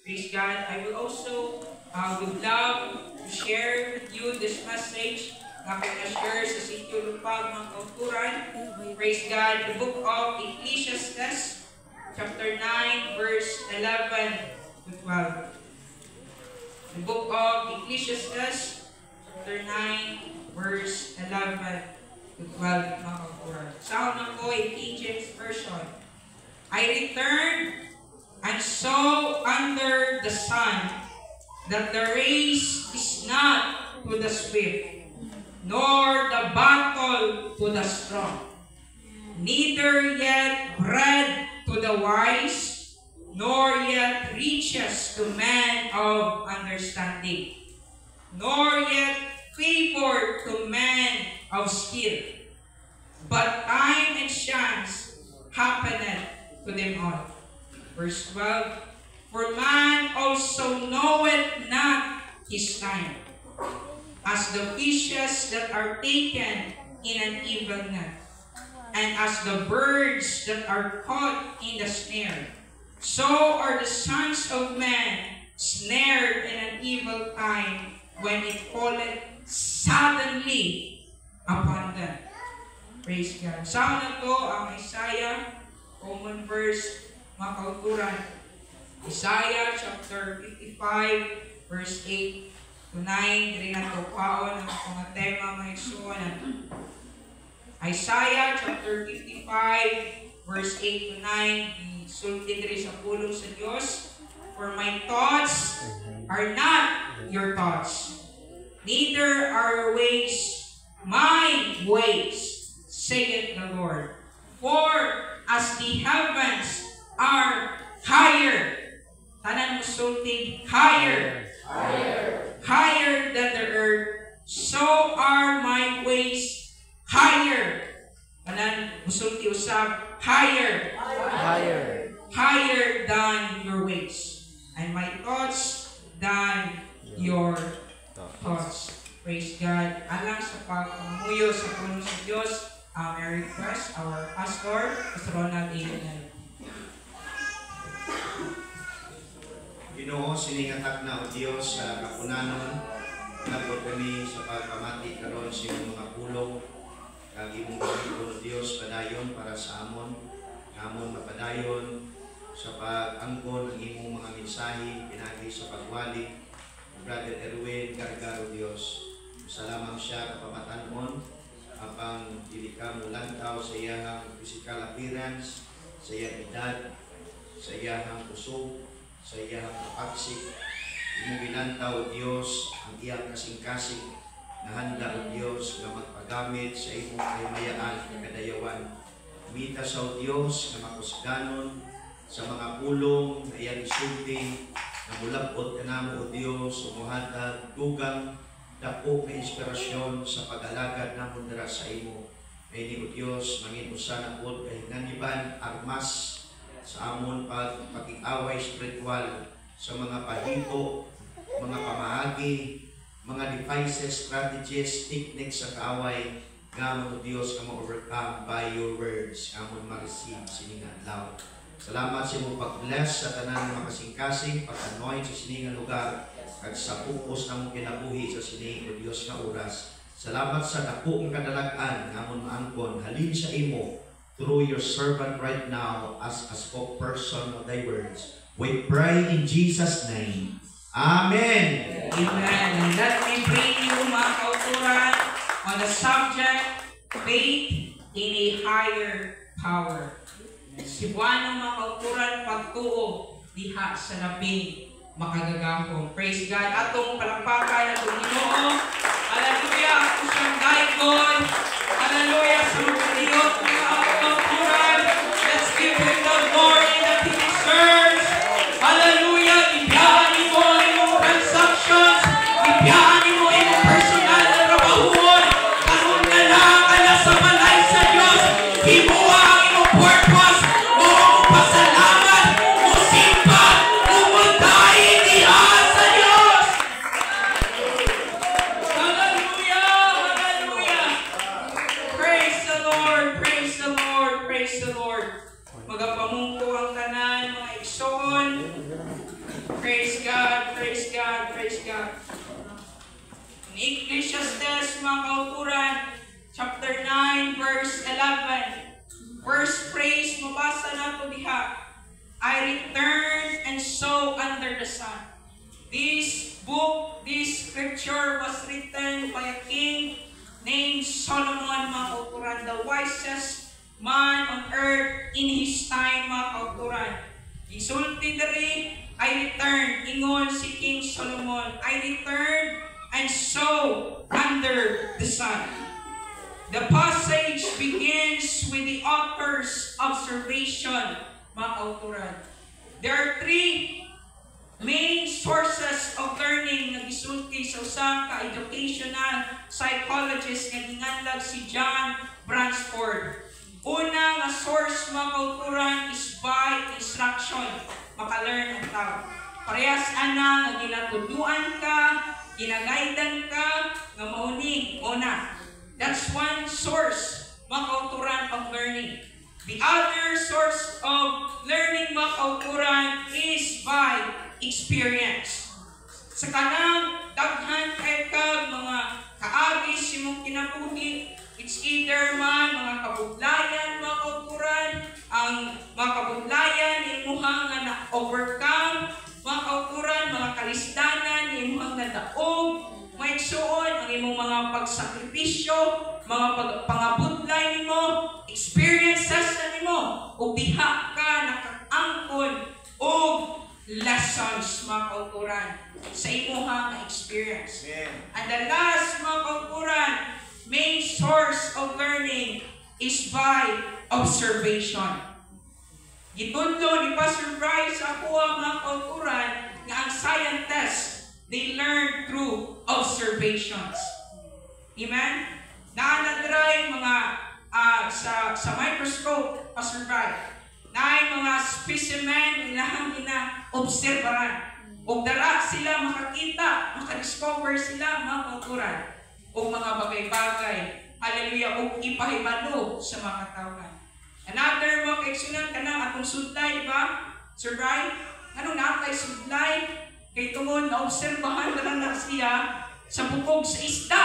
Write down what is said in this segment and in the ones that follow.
Praise God. I will also would love to share with you this message na pinashare sa Sitio Lupag ng Kauturan. Praise God. The book of Ecclesiastes, chapter 9, verse 11 to 12. The book of Ecclesiastes, chapter 9, verse 11 to 12, mga Kauturan. Sa una ko, King James Version. I returned and saw under the sun that the race is not to the swift, nor the battle to the strong, neither yet bread to the wise, nor yet riches to men of understanding, nor yet favor to men of skill. But time and chance happeneth to them all. Verse 12, for man also knoweth not his time, as the fishes that are taken in an evil net, and as the birds that are caught in the snare. So are the sons of men snared in an evil time, when it falleth suddenly upon them. Praise God. Sa na to ang Isaiah, common verse, mga Kauturan. Isaiah chapter 55, verse 8 to 9. Diri na ito paon ang mga tema mga isuanan. Isaiah chapter 55, verse 8 to 9. Isulti diri sa pulong sa Diyos. For my thoughts are not your thoughts, neither are your ways my ways, saith the Lord. For as the heavens are higher, tanan mo sulti, higher, higher than the earth, so are my ways higher. Tanan mo sulti usab, higher, higher than your ways, and my thoughts than your thoughts. Praise God. Alang sa pagpamuyo sa punong sa Diyos, may request our pastor, Pastor Ronald A. Ginoo, siningatak na o Diyos sa kapunanon, nabot kami sa pagpamati karon sa imong mga pulong, kag imong pagtuon o Diyos padayon para sa amon, amon mapadayon sa pag-angkon ang imong mga mensahe pinagi sa pagwali. Brother Erwin Gargaro Diyos, salamat siya kapamatanon apang dili ka mulantaw sa iyang physical appearance, sa iyang edad, sa iyang puso, sa iyang kapagsik. Imong ginantaw, Diyos, ang iyang kasing-kasing na handa o Diyos na magpagamit sa imong kahimayaan na kadayawan. Mita sa o Diyos na makusganon sa mga pulong na iyang isulti na mulapot ka namo o Diyos, umuhatag dugang dako na inspirasyon sa pag-alagad namon dira sa imo. Ay ni o Diyos, mangin usa pod kay naniban armas sa amon pag-away spiritual sa mga pahito, mga pamahagi, mga devices, strategies, techniques sa kaaway, ngamon o Diyos ka ma-overcome by your words, ngamon ma-receive siningan adlaw. Salamat sa imong pag-bless sa tanan ng makasing-kasing, pag-anoint sa siningan lugar, at sa pupos na mong kinabuhi sa sining o Diyos na oras. Salamat sa dako ng kadalagan ngamon maangkon halin sa imo through your servant right now as a spokesperson of thy words. We pray in Jesus' name. Amen. Amen. And let me bring you, mga Kauturan, on the subject, faith in a higher power. Sibuan ng mga Kauturan, pagtuo diha sa labing makagagahong. Praise God. Atong palakpakan, atong Ginoo. Hallelujah. Ako siyang daikon. Hallelujah. Sa mga niyot, mga Kauturan. Let's give Him the glory that He deserves. Hallelujah. Ibiyaan mo yung transactions. Ibiyaan mo yung personal na trabahuon. Karoon na lang ka na sa malay sa Diyos. Himuha ang iyong purpose. Mo pasalamat. Mo simpa. Umunday diha sa Diyos. Hallelujah. Hallelujah. Praise the Lord. Praise the Lord. Praise the Lord. Magapamungko ang tanan, mga Praise God, praise God, praise God. In Ecclesiastes, mga kauturan, chapter 9, verse 11. First praise, mabasa na ito diha. I returned and saw under the sun. This book, this scripture was written by a king named Solomon, mga kauturan, the wisest man on earth in his time, mga kauturan. Isulti diri, I returned, ingon si King Solomon, I returned and saw under the sun. The passage begins with the author's observation, mga kauturan. There are three main sources of learning na gisulti sa usang ka-educational psychologist nga ginganlag si John Bransford. Una nga source, mga kauturan, is by instruction. Maka-learn ang tao. Parehas ana nga ginatuduan ka, ginagaydan ka, nga mauni, una. That's one source, mga kauturan, of learning. The other source of learning, mga kauturan, is by experience. Sa kanang daghan kay kag mga kaagis imong kinabuhi, it's either man mga kabudlayan, mga kauturan, ang mga kabudlayan imuhang nga na-overcome, mga kauturan, mga kalisdanan imuhang nadaog, maigsuon ang imong mga pagsakripisyo, mga pangabudlay nimo, experiences na nimo, ug diha ka nakaangkon og lessons, mga kauturan, sa imuhang experience. And the last, mga kauturan, main source of learning is by observation. Gitudlo ni Pastor Bryce ako ang mga kauturan nga ang scientists, they learn through observations. Amen? Naanadray mga sa microscope, Pastor Bryce, na mga specimen ilahang gina-obserbaran. O dara sila makakita, makadiscover sila, mga kauturan, o mga bagay-bagay, hallelujah, o ipahibalo sa mga katawan. Another mga kaigsunan ka na atong sudlay, di ba? Sir Brian, ano natay sudlay? Kay tungod na obserbahan na siya sa bukog sa isda.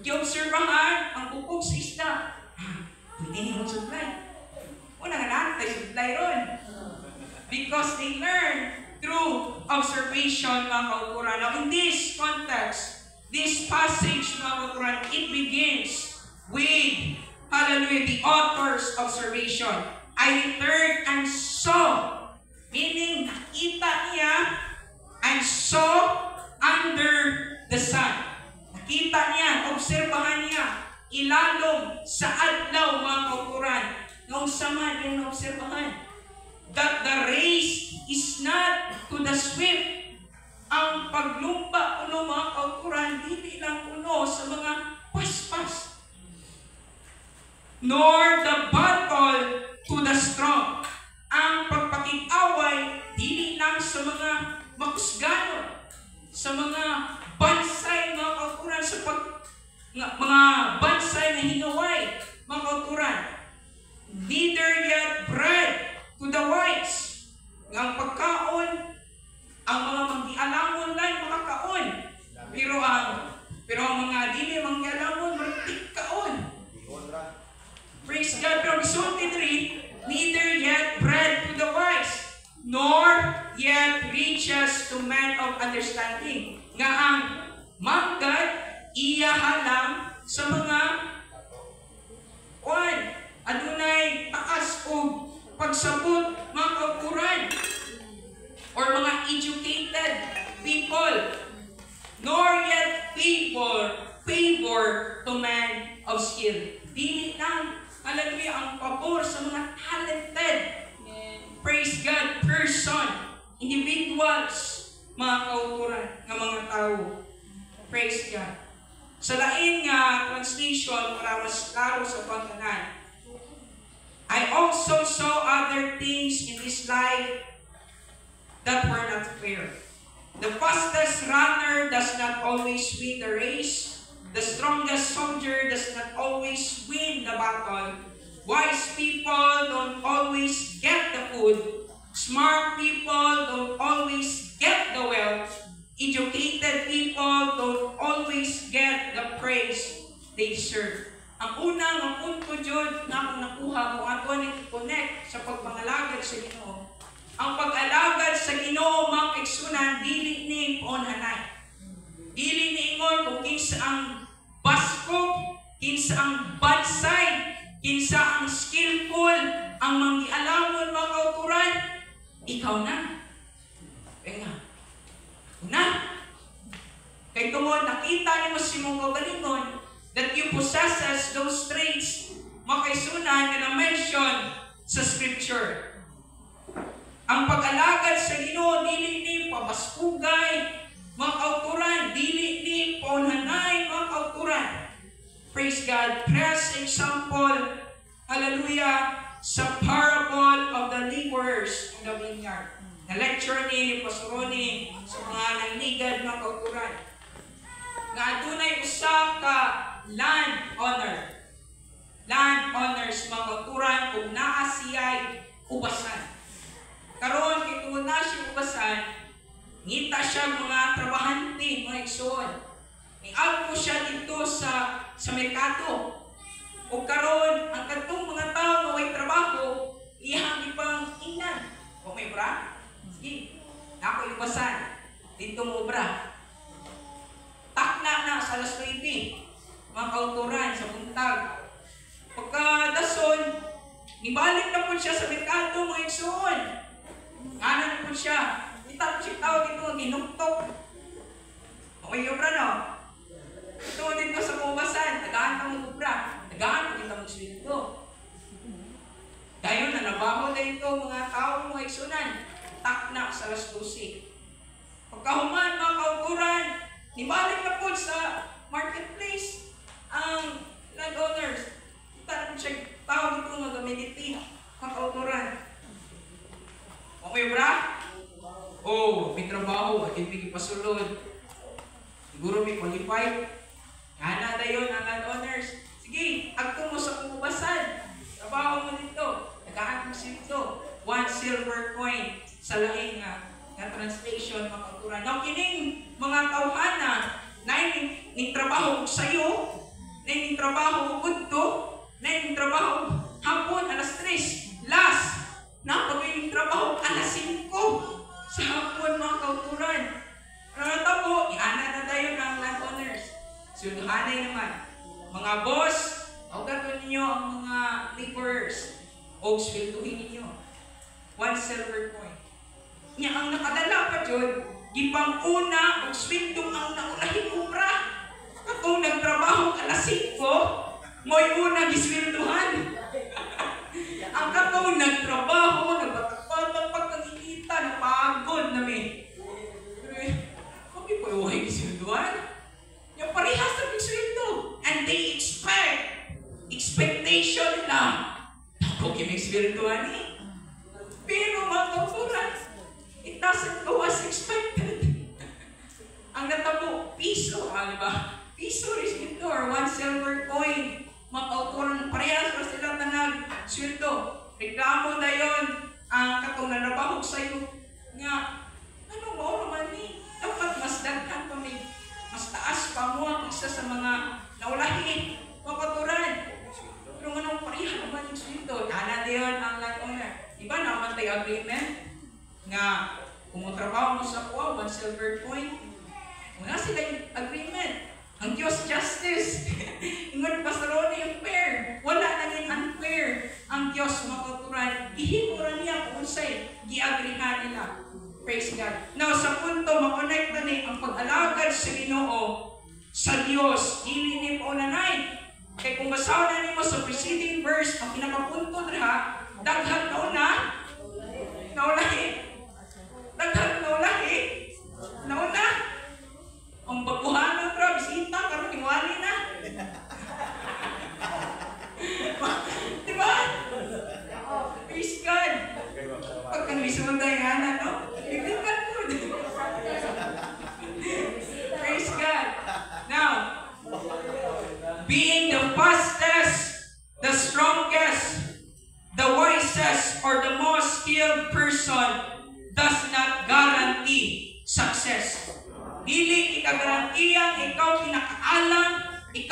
Kiobserbahan ang bukog sa isda. Pwede niyo sudlay. Una nga natay sudlay ron. Because they learn through observation, mga kauturan. Now, in this context, this passage, mga kauturan, it begins with, hallelujah, the author's observation. I returned and saw, meaning nakita niya, and saw under the sun. Nakita niya, obserbahan niya, ilalong sa adlaw, mga kauturan, noong sama niya na-obserbahan, that the race is not to the swift. Ang paglumba kuno, mga kauturan, hindi lang kuno sa mga paspas, nor the battle to the strong. Ang pagpakig-away, hindi lang sa mga makusgano, sa mga bansay, mga kauturan, sa mga bansay na hinaway, mga kauturan. Neither yet bread to the wise. Ang pagkaon, ang mga manggialamon lang makakaon. Pero ang mga dili manggialamon, maragtik kaon. Praise God. Pero gisulti diri, neither yet bread to the wise, nor yet riches to men of understanding. Nga ang manggad, iya halang sa mga adunay taas o pagsabot, mga kauturan, or mga educated people, nor yet favor to man of skill. Dili lang, hallelujah, ang pabor sa mga talented, praise God, person, individuals, mga kauturan, ng mga tao. Praise God. Sa lain nga translation, para mas klaro sa pagtanan, I also saw other things in this life that were not fair. The fastest runner does not always win the race. The strongest soldier does not always win the battle. Wise people don't always get the food. Smart people don't always ang una nga punto jud nga akong nakuha kung ato ning i-connect sa pagpangalagad sa Ginoo. Ang pag-alagad sa Ginoo mga kaigsunan dili ni paunhanay. Dili ni ingon kung kinsa ang baskog, kinsa ang bansay, kinsa ang skillful, ang manggialamon mga kauturan, ikaw na. Nga. Una. Kay tungod nakita ni mo si mong kagalingon that you possesses those traits makaisunan na na-mention sa Scripture. Ang pag-alagad sa Ginoo dili ni pabaskugay mga kauturan, dili ni paunhanay mga kauturan. Praise God. Press example, hallelujah, sa parable of the laborers in the vineyard. Na-lecture ni Pastor Ronnie sa mga nanligad mga kauturan. Nga adunay usa ka landowner. Landowners mga kauturan kung naa siya'y ubasan. Karon kay kung na siya ubasan, ngita siya mga trabahante, mga igsoon. Niagpo siya dito sa merkado. O karon ang katong mga tao nga way trabaho, iyang ipang ingnan. O may bra? Sige, nako ibasan. Dito mo bra. Takna na sa alas 9, mga kauturan sa buntag. Pagkadason, nibalik na po siya sa merkado, mga igsoon. Ano na po siya? Itap siya tao dito, ginuktok. O may obra no? Ito dito sa kubasan, tagaan ka mong obra. Tagaan mo kita mong sweldo. Dayon na nabaho na ito mga tao, mga igsunan. Takna sa alas 12. Pagkahuman mga kauturan, nibalik na po sa marketplace ang landowners. Kita na po siya tao dito mga gamiliti, mga kauturan. Okay bra? Oh, may trabaho, at hindi pasulod. Siguro may qualified. Kana na yun ang landowners. Sige, agto mo sa kubasan. Trabaho mo dito. Nagahan mo dito. 1 silver coin sa laing na translation, mga kauturan. Now, kining mga tawhana na yung trabaho sa iyo, na yung trabaho udto, na yung trabaho hapon, alas 3, last, na pag yung trabaho, alas 5, sa hapon, mga kauturan. Tabo, iana na tayo ng landowners. Sunduhanay naman. Mga boss, huwag ninyo ang mga laborers. O swelduhin ninyo. 1 silver coin. Nya ang nakadala pa dyan, gipang una o sweldo ang naulahin ubra. Katong nagtrabaho alas 5, mo'y una giswelduhan. Ang katong nagtrabaho, nagbatakpatang pagkakikita, napagod namin. Kami po yung giswelduhan. Yung parehas na gisweldo. And they expectation na. Ako kimigswelduhan eh. Pero mga kauturan, it doesn't go as expected. Ang natabo, piso, di ba? Piso is ito, or 1 silver coin. Mga kauturan, parehas pa sila na nag-sweldo. Reklamo na yun, katong nanabahog sa'yo, nga, ano mo naman ni? Dapat mas daghan pa may, mas taas pa mo ang isa sa mga naulahin. Mga kauturan. Pero nga pareha naman yung sweldo. Kana yun ang landowner. Diba naman tayo agreement? Nga, kung trabaho mo sa kuha, 1 silver coin, wala sila yung agreement. Ang Diyos justice. Ingon Pastor Ronnie yung fair. Wala naging unfair. Ang Diyos makaturan. Ihimura niya kung sa'y giagrihan nila. Praise God. Now, sa punto, makonekta ni ang pag-alagad sa Ginoo sa Diyos. Dili ni paunanay. Kaya kung basaw na niyo sa preceding verse, ang pinakapunto na daghan na una, naulahi. Daghan naulahi. Nauna. Ang baguhan ng bisita, karoon tingwali na. Diba? Praise God. Pag kang isumunday nga na, no? Bibigyan po. Praise God. Now, being the fastest, the strongest, the wisest, or the most skilled person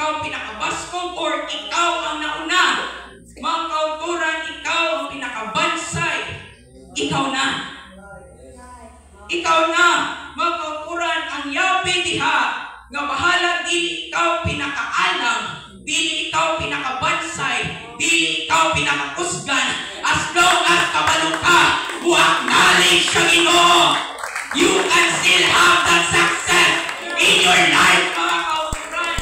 ikaw pinakabaskog or ikaw ang nauna. Mga kauturan, ikaw ang pinakabansay. Ikaw na. Ikaw na, mga kauturan, ang Yahweh diha, nga bahala dili ikaw pinakaalam, dili ikaw pinakabansay, dili ikaw pinakakusgan, as long as kabalo ka, acknowledge sa Ginoo, you can still have that success in your life, mga kauturan.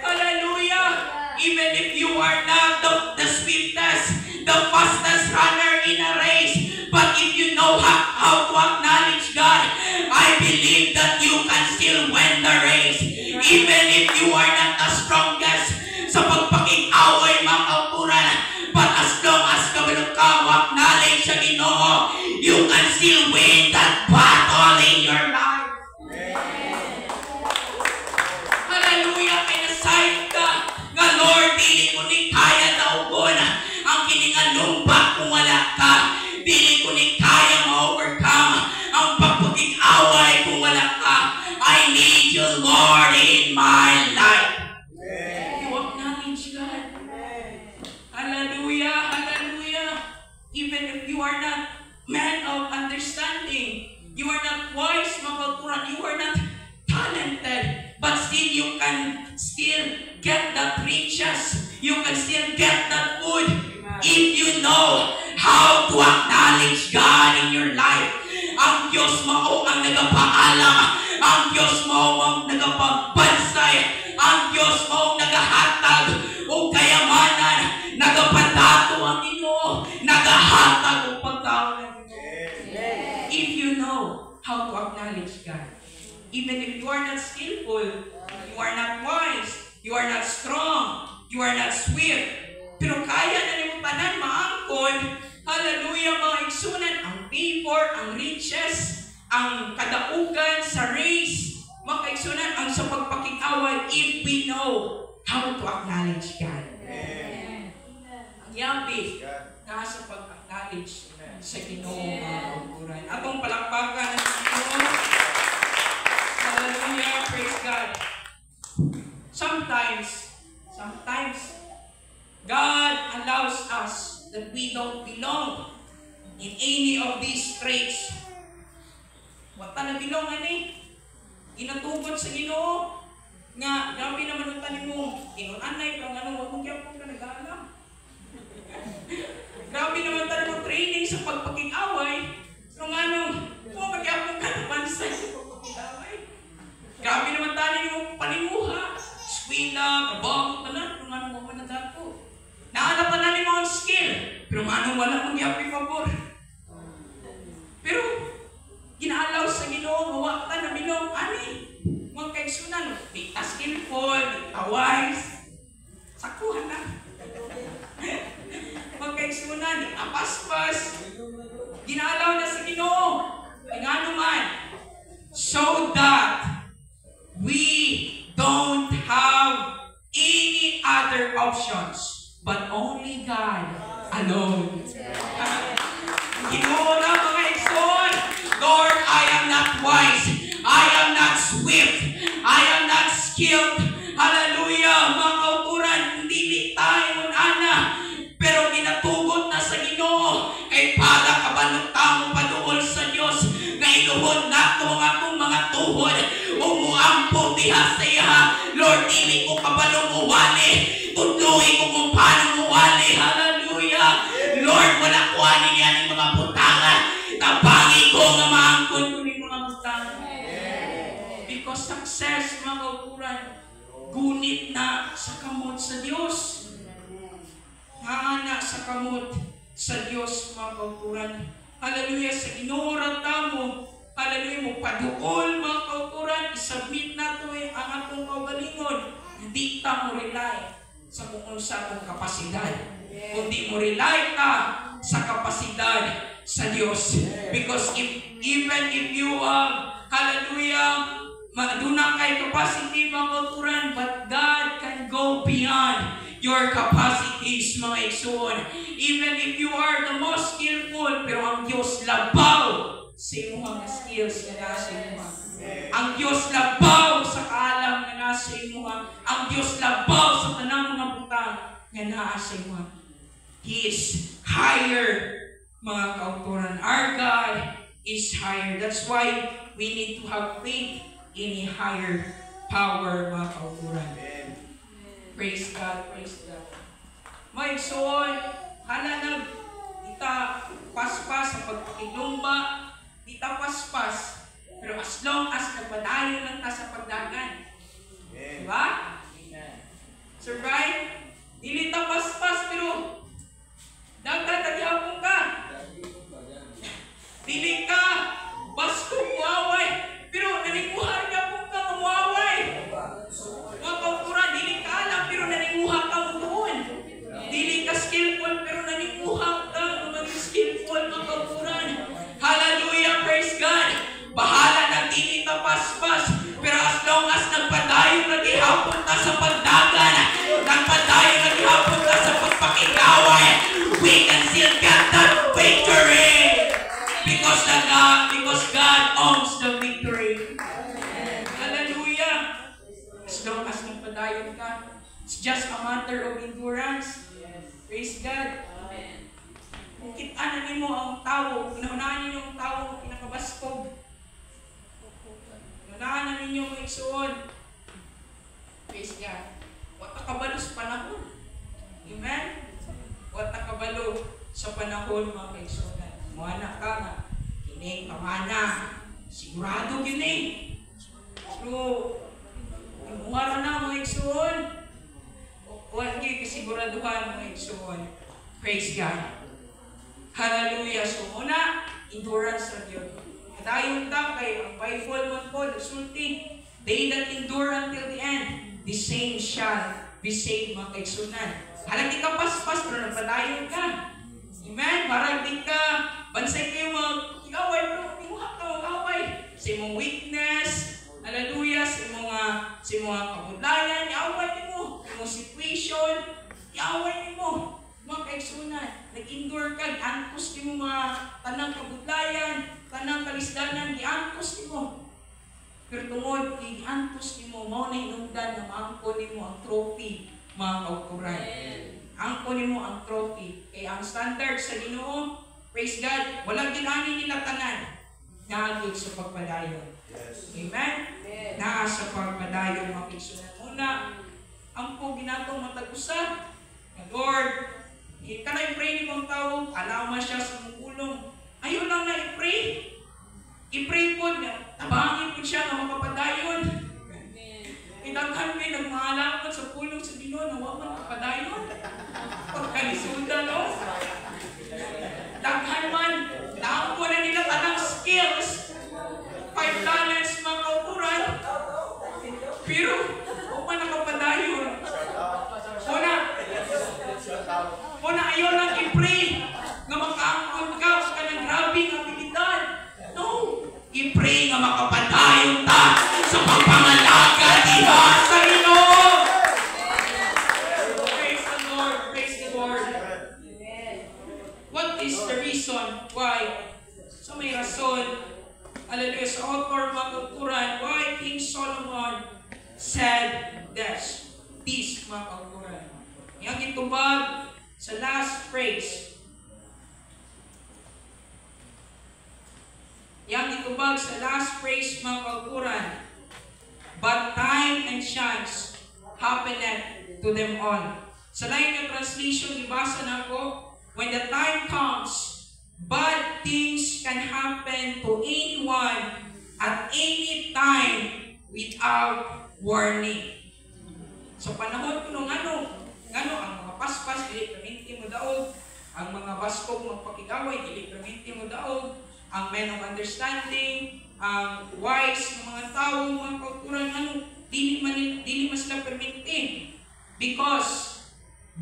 Hallelujah! Even if you are not the swiftest, the fastest runner in a race, but if you know how to acknowledge God, I believe that you can still win the race. Even if you are not the strongest sa pagpakig-away, mga kauturan, but as long as kabalo ka, acknowledge sa Ginoo, you can still win that battle in your life. Hallelujah! Kaya nasayod ka nga, Lord, dili ko ni kaya naugon ang kiningalumba kung wala ka. Dili ko ni kaya ma-overcome ang pagpakig-away kung wala ka. I need you, Lord, in my life. You acknowledge God. Hallelujah, hallelujah. Even if you are not man of understanding, you are not wise, mga kauturan, you are not talented, but still you can still get that riches. You can still get that food if you know how to acknowledge God in your life. Ang Diyos mo ang nagapaalam, ang Diyos mo ang nagapagbansay, ang Diyos mo ang nagahatag o kayamanan, nagapadato ang Ginoo, nagahatag o pagkaon. If you know how to acknowledge God, even if you are not skillful, you are not wise, you are not strong, you are not swift, pero kaya na nimo tanan maangkon. Hallelujah, mga igsunan, ang favor, ang riches, ang kadaugan sa race, mga igsunan, ang sa pagpakig-away, if we know how to acknowledge God. Ang Yahweh, nasa pag-acknowledge sa Ginoo, mga kauturan. Atong palakpakan ng Ginoo. Hallelujah, praise God. Sometimes, God allows us that we don't belong in any of these traits. Wata na belong ani. Inatugot sa Ginoo nga grabe naman ang tanim mo. Inunanay pero ano wag mo gyapon ka nag-aalam. Grabe naman tayo ng training sa pagpakig-away. Pero anong magyapon ka naman sa pagpakig-away. Grabe naman tayo yung panimuha. Eskwela, trabaho, tanan, kung anong mo na dato. Nahanap na namin mga skill, pero anong wala mong yapi pabor. Pero, ginaalaw sa Ginoo, mawakta na bilong, ani, mga kaigsunan, di ta skillful, di ta wise, sakuhan na. Mga kaigsunan, di ta paspas, ginaalaw na sa Ginoo, ingano man, so that we don't have any other options but only God alone. Ginoo na mga igsoon, Lord, I am not wise, I am not swift, I am not skilled. Hallelujah, mga kauturan, hindi tayo ana, pero ginatugot na sa Ginoo kay pada kabalot tamo paduol sa Dios nga iluhod nato ang akong mga tuhod umuampo diha sa iya. Lord, dili ko kabalo muwali, tudloy ko kung paano muwali. Hallelujah, Lord, wala ko ani yan mga butangan, tabangi ko nga maangkon ko ni mga butangan. Because success, mga kauturan, gunit na sa kamot sa Dios. Haana sa kamot sa Dios, mga kauturan. Hallelujah, sa Ginoo ra tamo. Hallelujah, mo paduol, mga kauturan, isubmit na to ang atong kaugalingon. Hindi ta mo rely sa kung sa atong kapasidad, kundi mo rely ka sa kapasidad sa Dios. Because even if you hallelujah, maduna kay capacity, mga kauturan, but God can go beyond your capacities, mga igsoon. Even if you are the most skillful, pero ang Diyos labaw sa imong skills na nasa imong. Ang Diyos labaw sa kaalam na nasa imong. Ang Dios labaw sa tanang mga butang nga naa sa imo. He is higher, mga kauturan. Our God is higher. That's why we need to have faith in a higher power, mga kauturan. Praise God, praise God. May igsoon, hala nag ita paspas sa pagkakilumba, ita paspas, pero as long as nagpadayon lang ta sa pagdagan. Diba? So right? Dili ta paspas, pero dagat tagyapon ka. Dili ka basko muaway, pero naniguhan ka po ka muaway. Mga kauturan, dili ka alam, pero naniguha ka mo doon. Dili ka skillful, pero naniguha ka maging skillful, mga kauturan. Hallelujah, praise God. Bahala na dili ta paspas, pero as long as nagpadayon nagihapon ta sa pagdagan, nagpadayon nagihapon ta sa pagpakigaway, we can still get that victory. Because God owns the victory. Hallelujah. As long as nagpadayon ka, it's just a matter of endurance. Praise God. Kung kita na mo ang tao, pinaunahan ninyo ang tao pinakabaskog. Pinaunahan na ninyo ang igsuon. Praise God. Wata kabalo sa panahon. Amen? Wata kabalo sa panahon, mga kaigsuonan. Muana ka nga. Kining kamana. Sigurado gini. Pero, imuha na mga igsuon. Huwag kayo kasiguraduhan, mga igsuon. Praise God. Hallelujah. So, muna, endurance na Diyos. Kadayon ta kay ang Bible man po, nagsulti, they that endure until the end, the same shall be saved, mga kaigsunan. Halang di ka paspas, pero nagpadayon ka. Amen? Parang di ka, bansay kayo mag-away, pero imuha ka mag-away. Sa imong weakness, hallelujah, sa imong kabudlayan, i-away mo. Sa imong situation, i-away mo. Mga kaigsunan, nag-endure ka, i-antos mo mga tanang kabudlayan, tanang kalisdanan, i-antos mo. Pero tungod, i-antos mo, mao na hinungdan na maangkon mo ang trophy, mga kauturan. Angkon mo ang trophy. Kaya ang standard sa Ginoo, praise God, walang ginani nila tanan. Naagod sa pagpadayon. Yes. Amen? Yes. Naa sa pagpadayon, mga kaigsunan. Una, ang po ginatong matag-usa, na Lord, ka na i-pray ni mong tao, alama siya sa mong ulong. Ayaw lang na i-pray. I-pray po niya. Tabangin po siya na makapadayon. Idaghan kayo nagmaalaman sa pulong sa Ginoo na huwag makapadayon. Pagkalisuda, no? Daghan man. Naampo na nila tanang skills. 5 talents, mga kauturan. Pero, huwag man nakapadayon. Una, ayaw lang i-pray na makaangkon ka sa kanang grabing abilidad. No. I-pray nga makapadayon ta sa pagpangalaga diha sa Ginoo. Praise the Lord. Praise the Lord. What is the reason why? So may rason. Hallelujah. Sa author mga kauturan, why King Solomon said this, mga kauturan. Yang itubag sa last phrase. Yang itubag sa last phrase, mga kauturan. But time and chance happeneth to them all. Sa lain na translation, ibasa na ko, when the time comes, bad things can happen to anyone at any time without warning. So panahon ko nung ang mga paspas, dili perminti mo daog, ang mga baskog magpakigaway, dili perminti mo daog, ang men of understanding, ang wise ng mga tao, mga kauturan, dili mas sila perminti. Because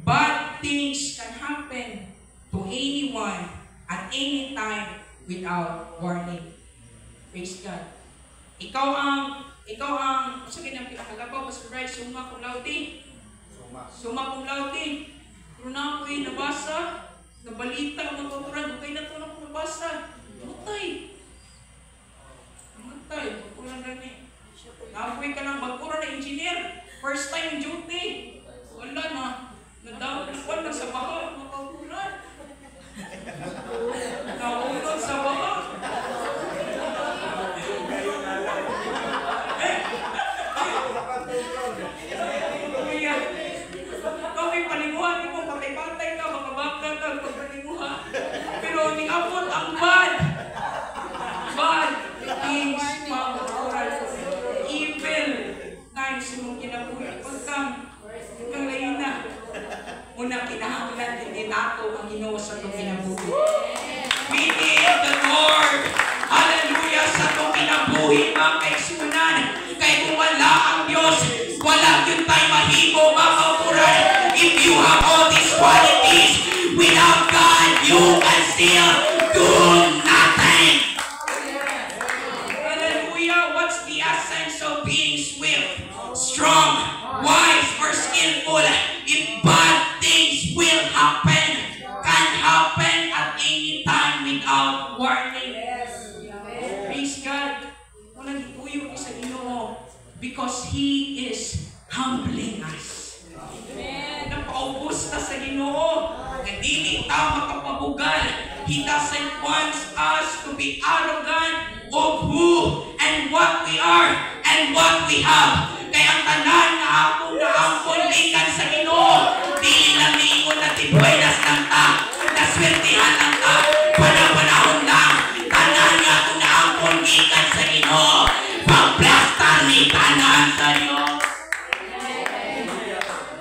bad things can happen to anyone at any time without warning. Praise God. Ikaw ang sige na pinakalabaw, Pastor Bryce, summa cum laude. Summa cum laude. Pero na ako'y nabasa, nabalita, mga kauturan, okay na ito na kung nabasa. Matay. Magkulang na ni. Naapoy ka ng bagura na engineer. First time time duty. Wala na. Nadawal na sa baha. Makakulan. Naunod sa baha. Kami panimuhan mo, patay-patay ka, makabakta ka, pagpanimuhan. Pero ningapon ang bad. Bad things, mga evil times mong kinabuhi. Pagkang layo na. Una kinahanglan, hindi nato ang Ginoo sa itong kinabuhi. We need the Lord. Hallelujah sa itong kinabuhi, mga kaigsunan. Kaya kung wala ang Diyos, wala yun tayo mahimo, mga kauturan. If you have all these qualities, without God, you can still do nothing. Hallelujah. What's the essence of being swift, strong, wise, or skillful? If bad things will happen, can happen at any time without warning. Praise God. Walang ituyo sa Ginoo because He is humbling us. Napaubos na sa Ginoo. Dili ta makapabugal. He doesn't want us to be arrogant of who and what we are and what we have. Kaya ang tanan na akong naampon likan sa Ginoo, dili lang niingon na tibuenas lang ta, naswertihan lang ta, panahon lang, tanan nga akong naampon likan sa Ginoo, pagplastar ni tanan sa Ginoo.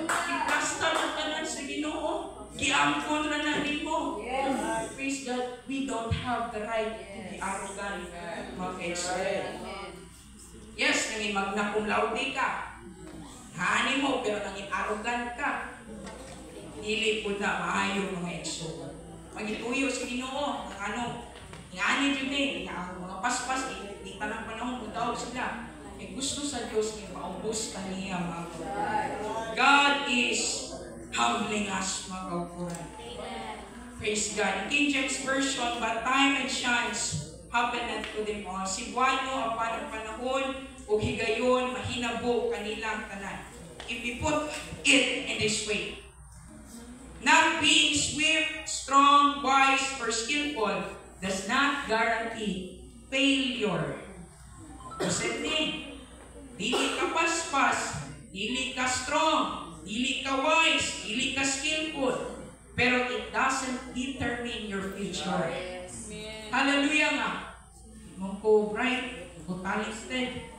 Iplastar ang tanan sa Ginoo, giampon na natin mo. Praise God, we don't have the right to be arrogant, mga kaigsunan. Yes, nanging magna cum laude ka. Hani mo, pero nanging arrogant ka. Dili po na maayo mga ekso. Magituyo sa Ginoo, ang ano, ingani dyan eh, ang mga paspas, di pa ng panahon, matawag sila. Eh, gusto sa Diyos, eh, maubos ka niya, mga kaukuran. God is humbling us, mga kaukuran. Praise God. King James Version, but time and chance happened to them all. Si Buano, apan ang panahon, o higayon, mahinabo kanilang tanan. If we put it in this way, not being swift, strong, wise, or skillful does not guarantee failure. Kasi dili ka paspas, dili ka strong, dili ka wise, dili ka skillful, pero it doesn't determine your future. Hallelujah nga. Mong ko bright, ko talented.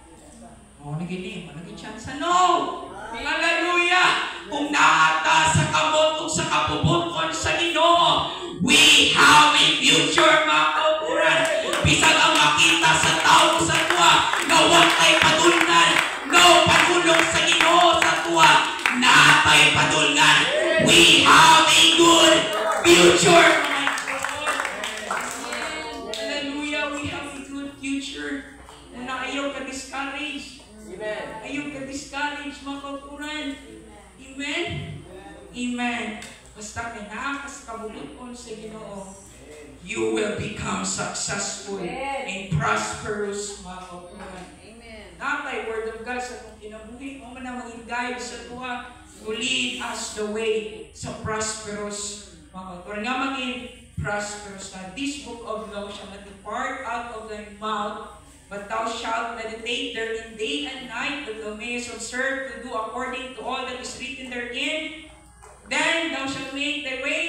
O, nagini, managing chance. No! Hallelujah! Kung naata sa kamot, kung sa kapubuton sa Ginoo, we have a future, mga kaukuran. Bisag ang makita sa tao sa tuwa, na watay padulngan, no panulong sa Ginoo sa tuwa, naatay padulngan. We have a good future. Hallelujah, we have a good future. Una ayaw ka-discourage. Ayaw ka-discourage, mga kauturan. Amen? Amen. Basta kinakas kabubuton sa Ginoo, you will become successful and prosperous, mga kauturan. Natay, word of God sa itong kinabuhi, mo man na mag-guide sa tuwa, to lead us the way sa prosperous, mga kauturan. Nga maging prosperous na. This book of law shall not depart out of thy mouth, but thou shalt meditate therein day and night, that thou mayest observe to do according to all that is written therein. Then thou shalt make thy way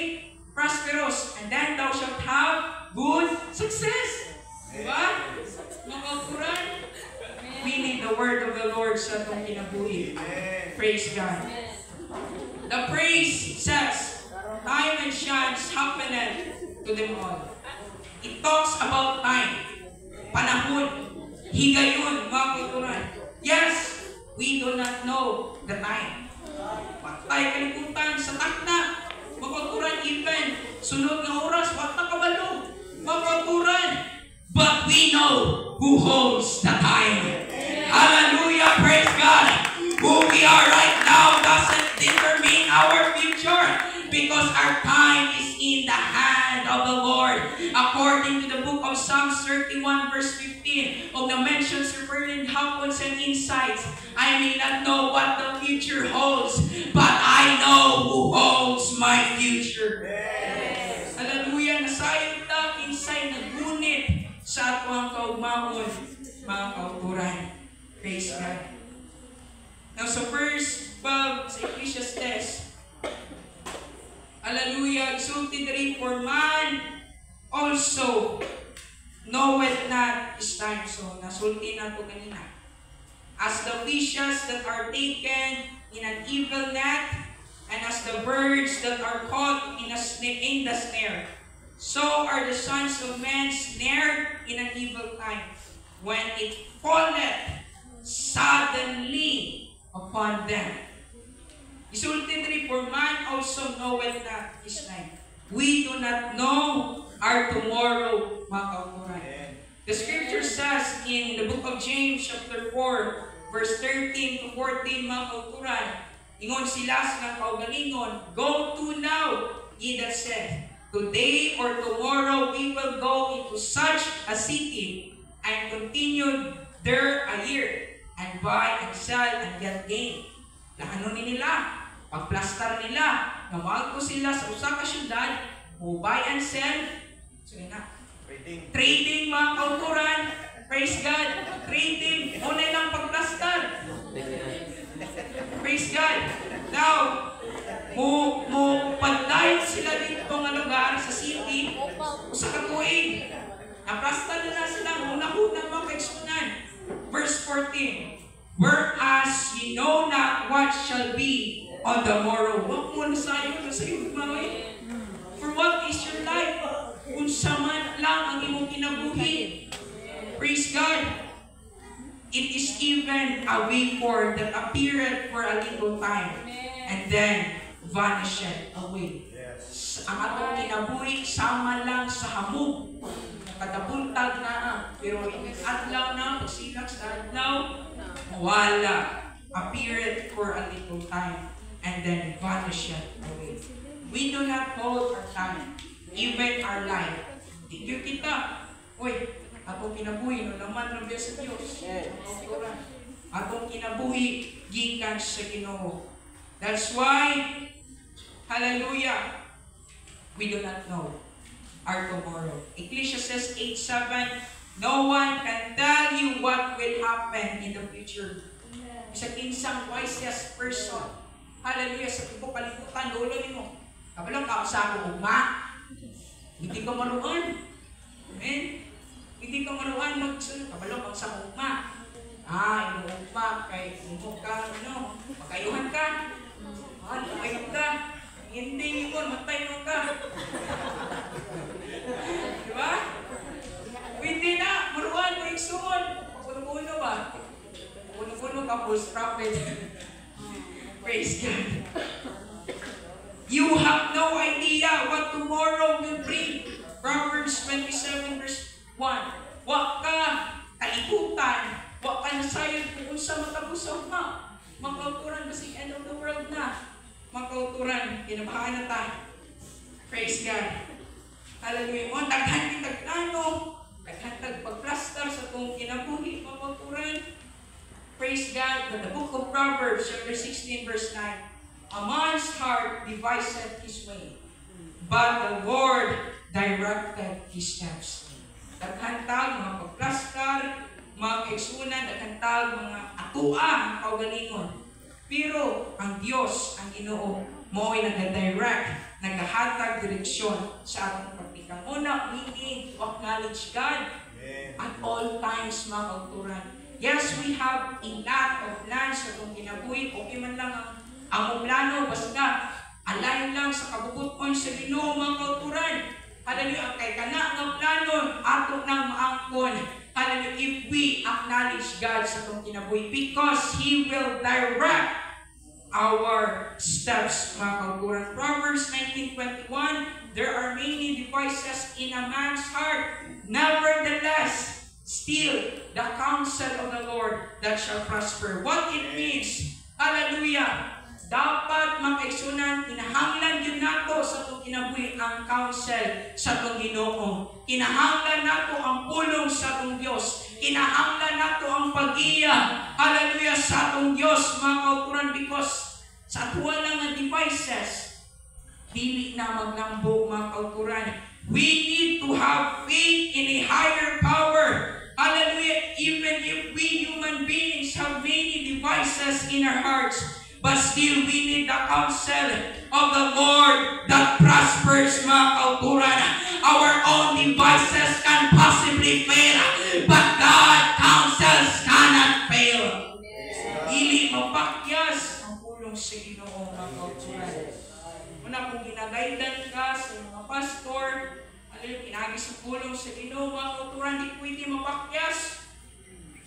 prosperous, and then thou shalt have good success. Diba? Mga kauturan, we need the word of the Lord sa itong kinabuhi. Praise God. The praise says, time and chance happened to them all. It talks about time, panahon, higayon, mga kauturan. Yes, we do not know the time. Patay kalimutan sa takna, mga kauturan, even sunod na oras, wata kabalo, mga kauturan. But we know who holds the time. Hallelujah, praise God. Who we are right now doesn't determine our future, because our time is in the the hand of the Lord. According to the book of Psalms 31 verse 15, of the mentions referring happens and insights, I may not know what the future holds, but I know who holds my future. Yes. Hallelujah. Nasayod ta, kinsay nagunit sa ato ang kaugmaon, mga kauturan. Praise God. Now sa verse 12 sa Ecclesiastes, hallelujah, exulted rin, for man also knoweth not his time. So, nasulti na ito kanina. As the fishes that are taken in an evil net, and as the birds that are caught in the snare, so are the sons of men snared in an evil time, when it falleth suddenly upon them. Isulti rin, for man also knoweth not his time. We do not know our tomorrow, mga kauturan. The scripture says in the book of James chapter 4, verse 13 to 14, mga kauturan, ingon sila sa kaugalingon, go to now, ye that said, today or tomorrow we will go into such a city and continue there a year, and buy and sell and get gain. Ano nila? Pagplastar nila, namagpo sila sa usa ka syudad, o buy and sell. So na. Trading, mga kauturan. Praise God. Trading. Una lang pagplastar. Praise God. Now, pag-dive sila dito nga lugar sa city, sa katuig. Naplastar na sila. Una-una mga kaigsunan. Verse 14. Whereas ye know not what shall be on the morrow. Wag mo na sa'yo, mga. For what is your life? Kung saman lang ang imong kinabuhi. Praise God. It is even a vapor that appeareth for a little time and then vanisheth away. Ang atong kinabuhi, sama lang sa hamog. Katabuntag na, pero adlaw na, pagsilak sa adlaw, wala. Appeareth for a little time and then vanisheth away. We do not hold our time, even our life. Tigyo kita, oy, atong kinabuhi, no naman ng Diyos sa Diyos. Atong kinabuhi, gikan sa Ginoo. That's why, hallelujah, we do not know our tomorrow. Ecclesiastes 8:7, no one can tell you what will happen in the future. Sa kinsang wisest person, hallelujah, sa tipo palibutan, lolo nimo. Kabalong ka sa akong ugma. Hindi ka maruan. Amen? Hindi ka maruan magsunod. Kabalong ka sa akong ugma. Imo ugma, kay imo ka, magkayuhan ka. Magkayuhan ka. Hindi mo, matay mo ka. Diba? Pwede na, maruan mo iksuon. Puno-puno ba? Puno-puno ka, post-prophet. Praise God. You have no idea what tomorrow will bring. Proverbs 27 verse 1. Wa ka kalibutan. Wa ka nasayod kung sa matabusaw ma. Makauturan kasi end of the world na. Makauturan, kinabahan na tayo. Praise God. Hallelujah. Mo, daghan kitag plano. Daghan tag pagplastar sa itong kinabuhi. Makauturan. Praise God. The book of Proverbs chapter 16 verse 9. A man's heart deviseth his way, but the Lord directed his steps. Daghantag mga pagplastar, mga kaigsunan, daghantag mga atua, mga kaugalingon. Pero ang Diyos, ang Ginoo, mo ay nag-direct, naghahatag direksyon sa atong pagtikang. Una, we need to acknowledge God at all times, mga kauturan. Yes, we have a lot of plans sa itong kinabuhi. Okay man lang ang plano, basta align lang sa kabubuton sa Ginoo, mga kauturan. Hallelujah, kay kana nga plano, ato nang maangkon. Hallelujah, if we acknowledge God sa itong kinabuhi, because He will direct our steps, mga kauturan. Proverbs 19:21, there are many devices in a man's heart. Nevertheless, still the counsel of the Lord that shall prosper. What it means, hallelujah, dapat makaigsunan, kinahanglan yun nato sa itong kinabuhi ang counsel sa itong Ginoo. Kinahanglan nato ang pulong sa itong Diyos. Kinahanglan nato ang pag-iya, hallelujah, sa itong Diyos, mga kauturan, because sa atuwa lang ang devices, dili na maglambo, mga kauturan. We need to have faith in a higher power. Hallelujah, even if we human beings have many devices in our hearts, but still we need the counsel of the Lord that prospers, mga kauturan. Our own devices can possibly fail, but God counsels cannot fail. Dili mapakyas ang pulong sa Ginoo, mga kauturan. Una kung ginagaydan ka sa mga pastor, pinagi sa pulong sa Ginoo, mga kauturan, di pwede mapakyas.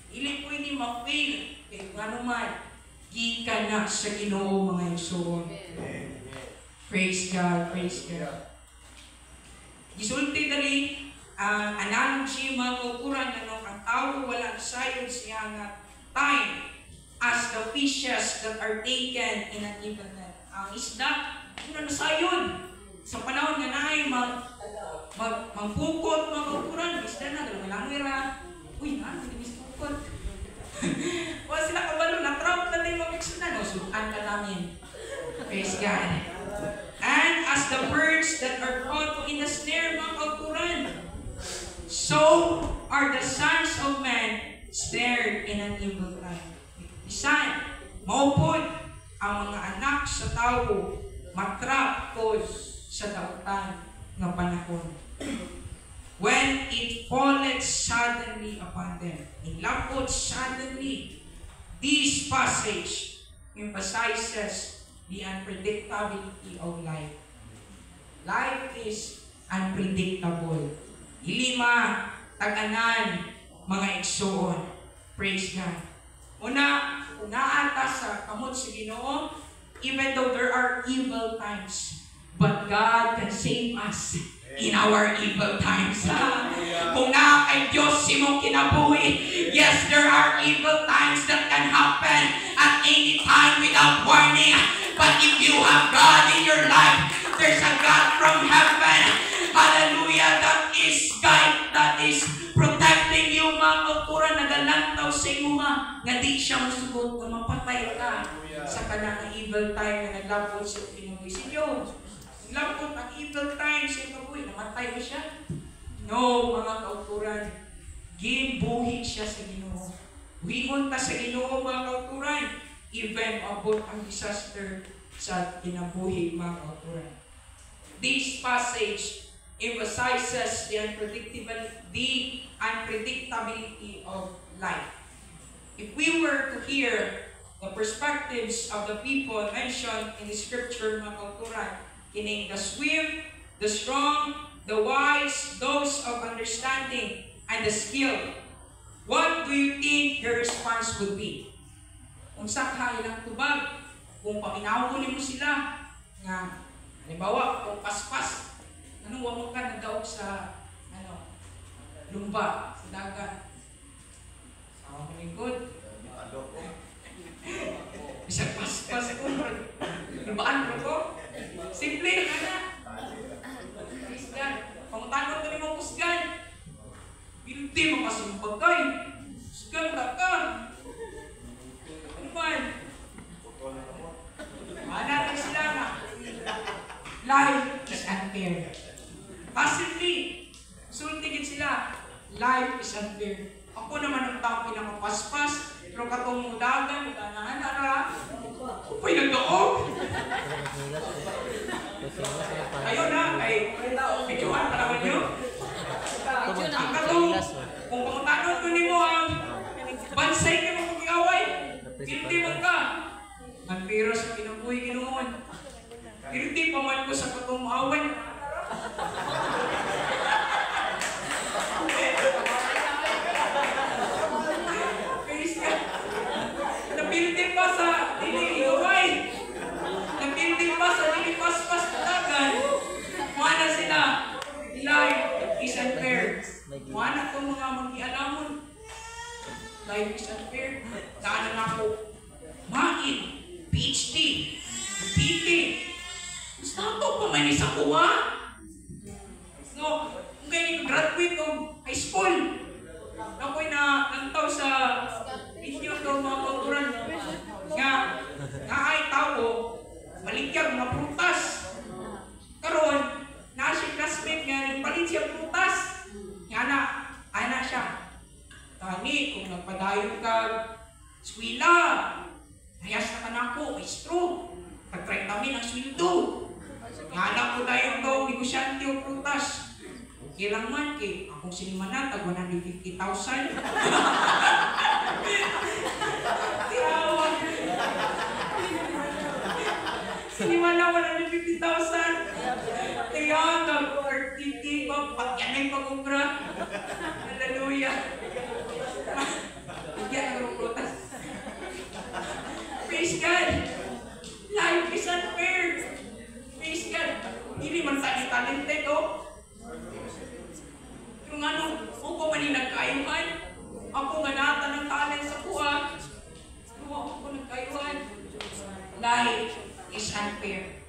Dili pwede ma-fail. Kaya nga naman, gikan na sa Ginoo, mga igsoon. Praise God, praise God. Gisulti dali analogy, mga kauturan, ang tao walang sayod siya nga time as the fishes that are taken in an even net. Ang isda, ano sayod? Sa panahon nga naay magpukot, mga kauturan, isda na, dalawang uy, hindi mispukot. Wala sila kabalo, na-trap na din mag-exunan. Subukan ka namin. Praise God. And as the birds that are caught in the snare, mga kauturan, so are the sons of men snared in an evil time. Bisan, maupod ang mga anak sa tao, matrap ko sa dautan ng panahon. When it falleth suddenly upon them. Ilapot suddenly. This passage emphasizes the unpredictability of life. Life is unpredictable. Ilima, taganan, mga igsoon. Praise God. Una ata sa kamot sa Ginoo, even though there are evil times, but God can save us in our evil times. Kung na kay Diyos simong kinabuhi, yes, there are evil times that can happen at any time without warning. But if you have God in your life, there's a God from heaven, hallelujah, that is guide, that is protecting you, mga kauturan, nagalantaw sa iyo nga di siya masugot na mapatay ka sa kanang evil time na naglapot sa kinabuhi. Si Diyos, naglapot ang evil time sa kinabuhi, namatay mo siya? No, mga kauturan, gibuhi siya sa Ginoo. Buhion ta sa Ginoo, mga kauturan, even abot ang disaster sa kinabuhi, mga kauturan. This passage emphasizes the unpredictability of life. If we were to hear the perspectives of the people mentioned in the scripture, mga kauturan, kining the swift, the strong, the wise, those of understanding, and the skilled, what do you think their response would be? Kung sakha ilang tubag, kung paminawon mo sila, nga, halimbawa, kung paspas, wamo ka nagdaog sa, lumba, sa dagat. Sama mo lingkod. Bisag paspas ko, lubaan mo ko. Simple, Kusgan. Pangutanong ko ni mo kusgan. Hindi mo kasi yung pagkay. Kusgan ka. Ano man? Natin sila nga. Life is unfair. Possibly, sultigin sila. Life is unfair. Ako naman ang tao pinakapaspas, pero katong mudagan, mudanahan na upoy nagdoog. Ayun na, ay videohan pa naman yun. Ang katong, kung pangutanon ko ni mo ang bansay ka mong pag-iaway, guilty man ka. Manpira sa kinabuhi Ginoon. Guilty pa man ko sa katong maawan. Napildi pa sa dili-iway. Napildi pa sa dili-paspas katagan. Mana sila. Life is unfair. Mana itong mga mag-ialamon. Life is unfair. Daan na ako. Main. PhD. Titi. Gusto ko pa man sa kuha. No, kung kayo graduate o high school, ako'y nantaw sa inyo ito mga kauturan nga ay tao, maligyan mga prutas. Karon, si classmate nga, nagpalit siya prutas. Nga na siya. Tani, kung nagpadayon ka, swila, hayas na ka na ako, maestro. Pag-try kami ng sweldo. Nga ko tayo ito, negosyante o prutas. Okay lang man, akong sinimana, tag 150,000. Tiyawa. Sinimana, 150,000. Kaya, nag-RTT ko, pagyanay pag-ubra. Hallelujah. Yan ang prutas. Praise God. Life is unfair. Praise God. Hindi man tayo talented, oh. Kung ano, kung ko man nagkayuhan, ako nga nata ng talent sa kuha, kung ako nagkayuhan, life is unfair.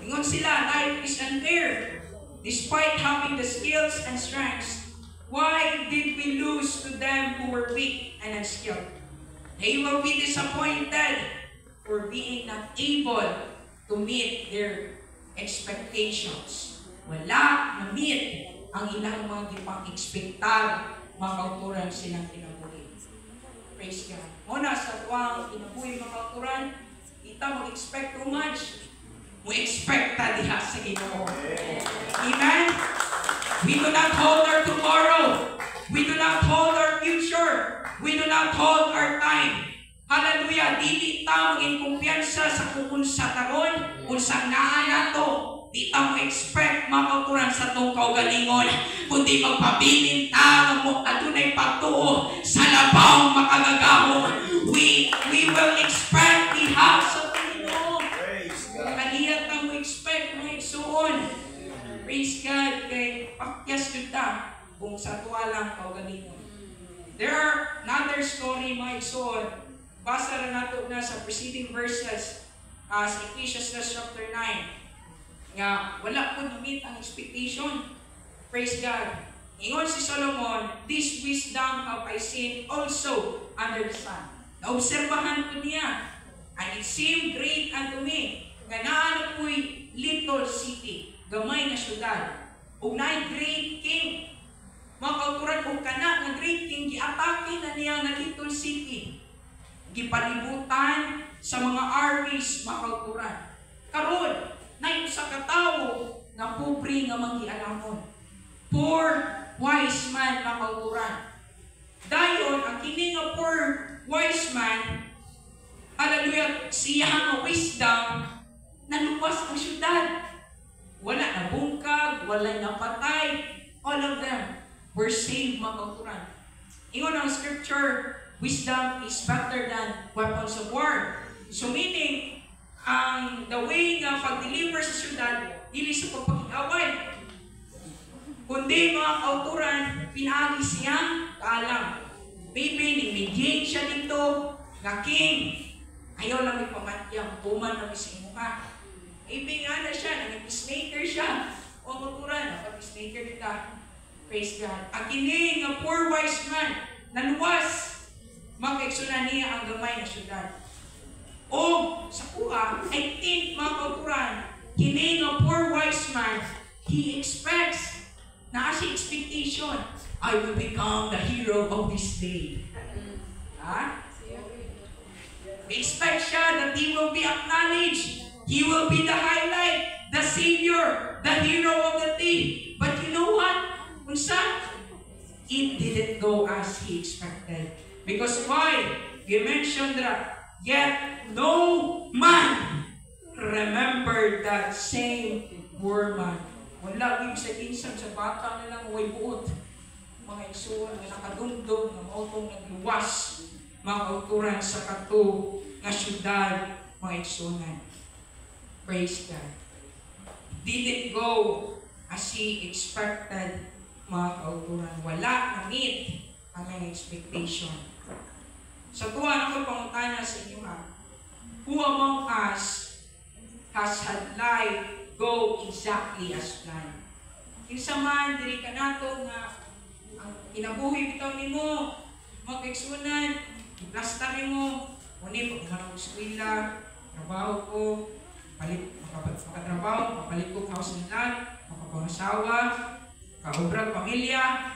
Ingon sila, life is unfair. Despite having the skills and strengths, why did we lose to them who were weak and unskilled? They will be disappointed for being not able to meet their expectations. Wala na-meet ang ilang mga gipang-ekspektar, mga kauturan silang kinabuhi. Praise God. Muna sa tuwang kinabuhi mga kauturan, kita mag-expect too much. We-expect ta diha sa Ginoo. Amen? We do not hold our tomorrow. We do not hold our future. We do not hold our time. Hallelujah. Dili ta maging kumpiyansa sa kukunsa taron, unsang naa nato. Di ta mo expect mga kauturan sa itong kaugalingon, kundi magpabilin ta mo adunay pagtuo sa labaw makagagahong. We will expect diha sa Panginoon. Kaniya ta mo expect mo igsuon. Praise God. Kay pakyas yun ta kung sa tuwa lang kaugalingon. There are another story mga igsuon. Basa na nato na sa preceding verses sa Ecclesiastes chapter 9. Nga, wala ko na-meet ang expectation. Praise God. Ingon si Solomon, this wisdom have I seen also under the sun. Naobserbahan ko niya, and it seemed great unto me. Nga naan ako'y little city, gamay na syudad. O na great king. Mga kauturan, o kana nga great king, giatake na niya nga little city. Gipalibutan sa mga armies, mga kauturan. Karon, na sa katawo na pobre nga manggialamon. Poor wise man mga kauturan. Dayon ang kini nga poor wise man, hallelujah, siya nga wisdom naluwas ang syudad. Wala na bungkag, wala na patay. All of them were saved mga kauturan. Ingon ang scripture, wisdom is better than weapons of war. So meaning, the way nga pag-deliver sa syudad, dili sa pagpag-away. Kundi mga kauturan, pinagi siyang kaalam. Maybe ni-mediate siya dito, nga king, ayaw lang ipamatiyang, buman na sa mukha. Maybe nga na siya, nag-peacemaker siya. O kauturan, nag-peacemaker dita. Praise God. Ang kini nga poor wise man, naluwas, magkaigsunan niya ang gamay na syudad. O sa kuha, I think mga kauturan, kini nga poor wise man, he expects, na as expectation, I will become the hero of this day. Ha? Expect siya that he will be acknowledged. He will be the highlight, the savior, the hero of the day. But you know what? Unsa? It didn't go as he expected. Because why? You mentioned that yet no man remembered that same poor man. Wala yung sa insan sa bata nilang way buot. Mga isuon na nakadundog, na mautong nagluwas, mga kauturan sa kato nga syudad, mga isunan. Praise God. Didn't go as he expected, mga kauturan. Wala na meet ang mga expectation. Sa tuwa na ko pangutana sa inyo ha, who among us has had life go exactly as planned. Kinsa man diri ka nato nga ang kinabuhi bitaw nimo magkaigsunan, iplasta nimo, uni pagkumanang eskwela, trabaho ko, makatrabaho, mapalit ko house ng land, makapangasawa, kaobrang pamilya,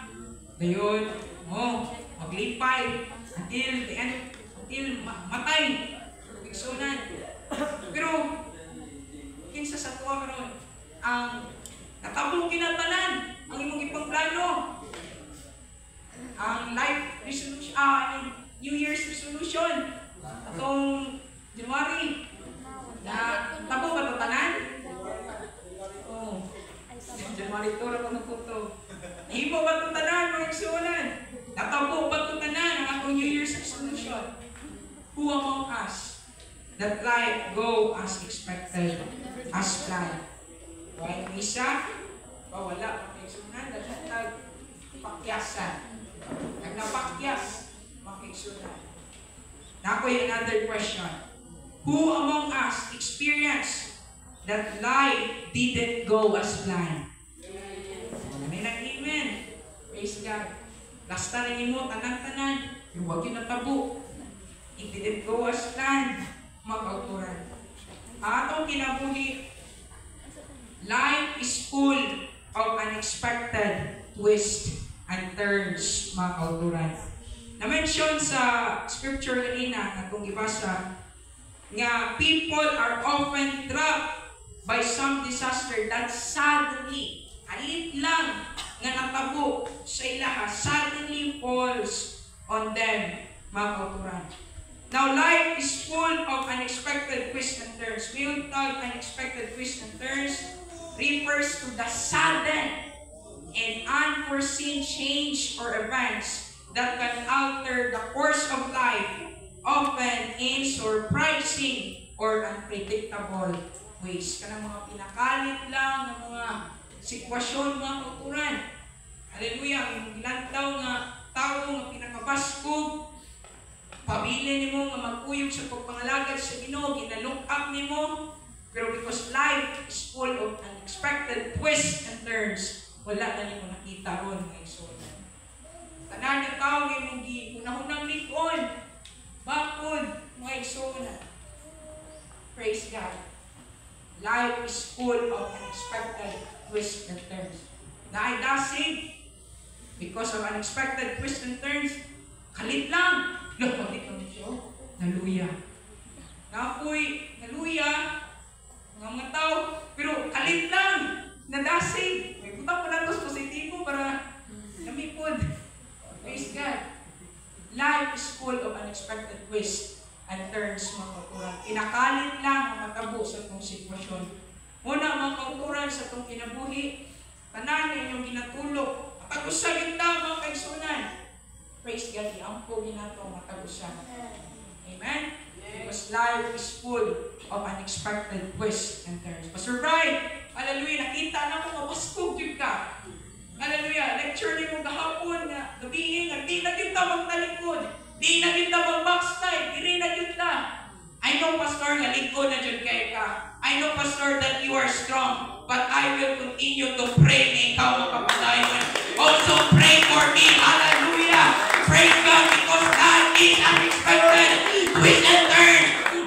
gayon, maglipay, until the end, until matay, igsunan. Pero, kinsa sa tuwa karon ang natabo kinatanan, ang imong ipangplano, ang life resolution, New Year's resolution, atong January, na tabo ba ito tanan? Oh, January 2 ako nagpunto. Nahimo ba ito tanan, mga igsunan? Natabo ba ito tanan ang atong New Year's resolution? Who among us that life go as expected, as planned? Right? Isa, wala, mga igsunan, nagpakyasan. Nagnapakyas, mga igsunan. Now, another question. Who among us experienced that life didn't go as planned? Amen. Praise God. Lasta rin mo, tanan-tanan, yung wag yung natabo. It didn't go as planned, mga kauturan. Atong kinabuhi, life is full of unexpected twists and turns, mga kauturan. Na-mention sa scripture kanina na kung ibasa nga people are often trapped by some disaster that suddenly, alit lang nga natabo sa ilaha, suddenly falls on them, mga kauturan. Now, life is full of unexpected twists and turns. We will talk unexpected twists and turns refers to the sudden and unforeseen change or events that can alter the course of life, often in surprising or unpredictable ways. Kanang mga pinakalit lang ng mga sitwasyon, mga kauturan. Hallelujah! Yung ilantaw nga tao nga pinakabaskog, pabilin nimo nga magkuyog sa pagpangalagad sa Ginoo, ginalook up nimo, pero because life is full of unexpected twists and turns, wala na nimo nakita ron mga igsoon. Tanan ng tao nga mong unahunang likon, bakod, mga igsoon. Praise God. Life is full of unexpected twists and turns. Naidasig, because of unexpected twists and turns, kalit lang. Kalit lang siya. Naluya. Napoy, naluya, mga tao, pero kalit lang. Nadasig. May butang pa na ito positibo para namipod. Praise God. Life is full of unexpected twists and turns, mga kauturan. Pinakalit lang ang matabo sa itong sitwasyon. Muna, mga kauturan, sa itong kinabuhi, tanan inyong ginatulog. Matagusan ito, mga kaigsunan. Praise God, iampo ginato, matagusan. Amen? Because life is full of unexpected twists and turns. Pastor Brian, hallelujah, nakita na ko, mapaskog yun ka. Hallelujah, lecture ni mo kahapon na gabihin nga, di na kita magtalikod, di na kita mag-backslide, di na kita. I know, Pastor, nga likod na dyan kayo ka. I know, Pastor, that you are strong, but I will continue to pray na ikaw makapadayon. Also pray for me, hallelujah. Praise God, because God is unexpected twist and turn.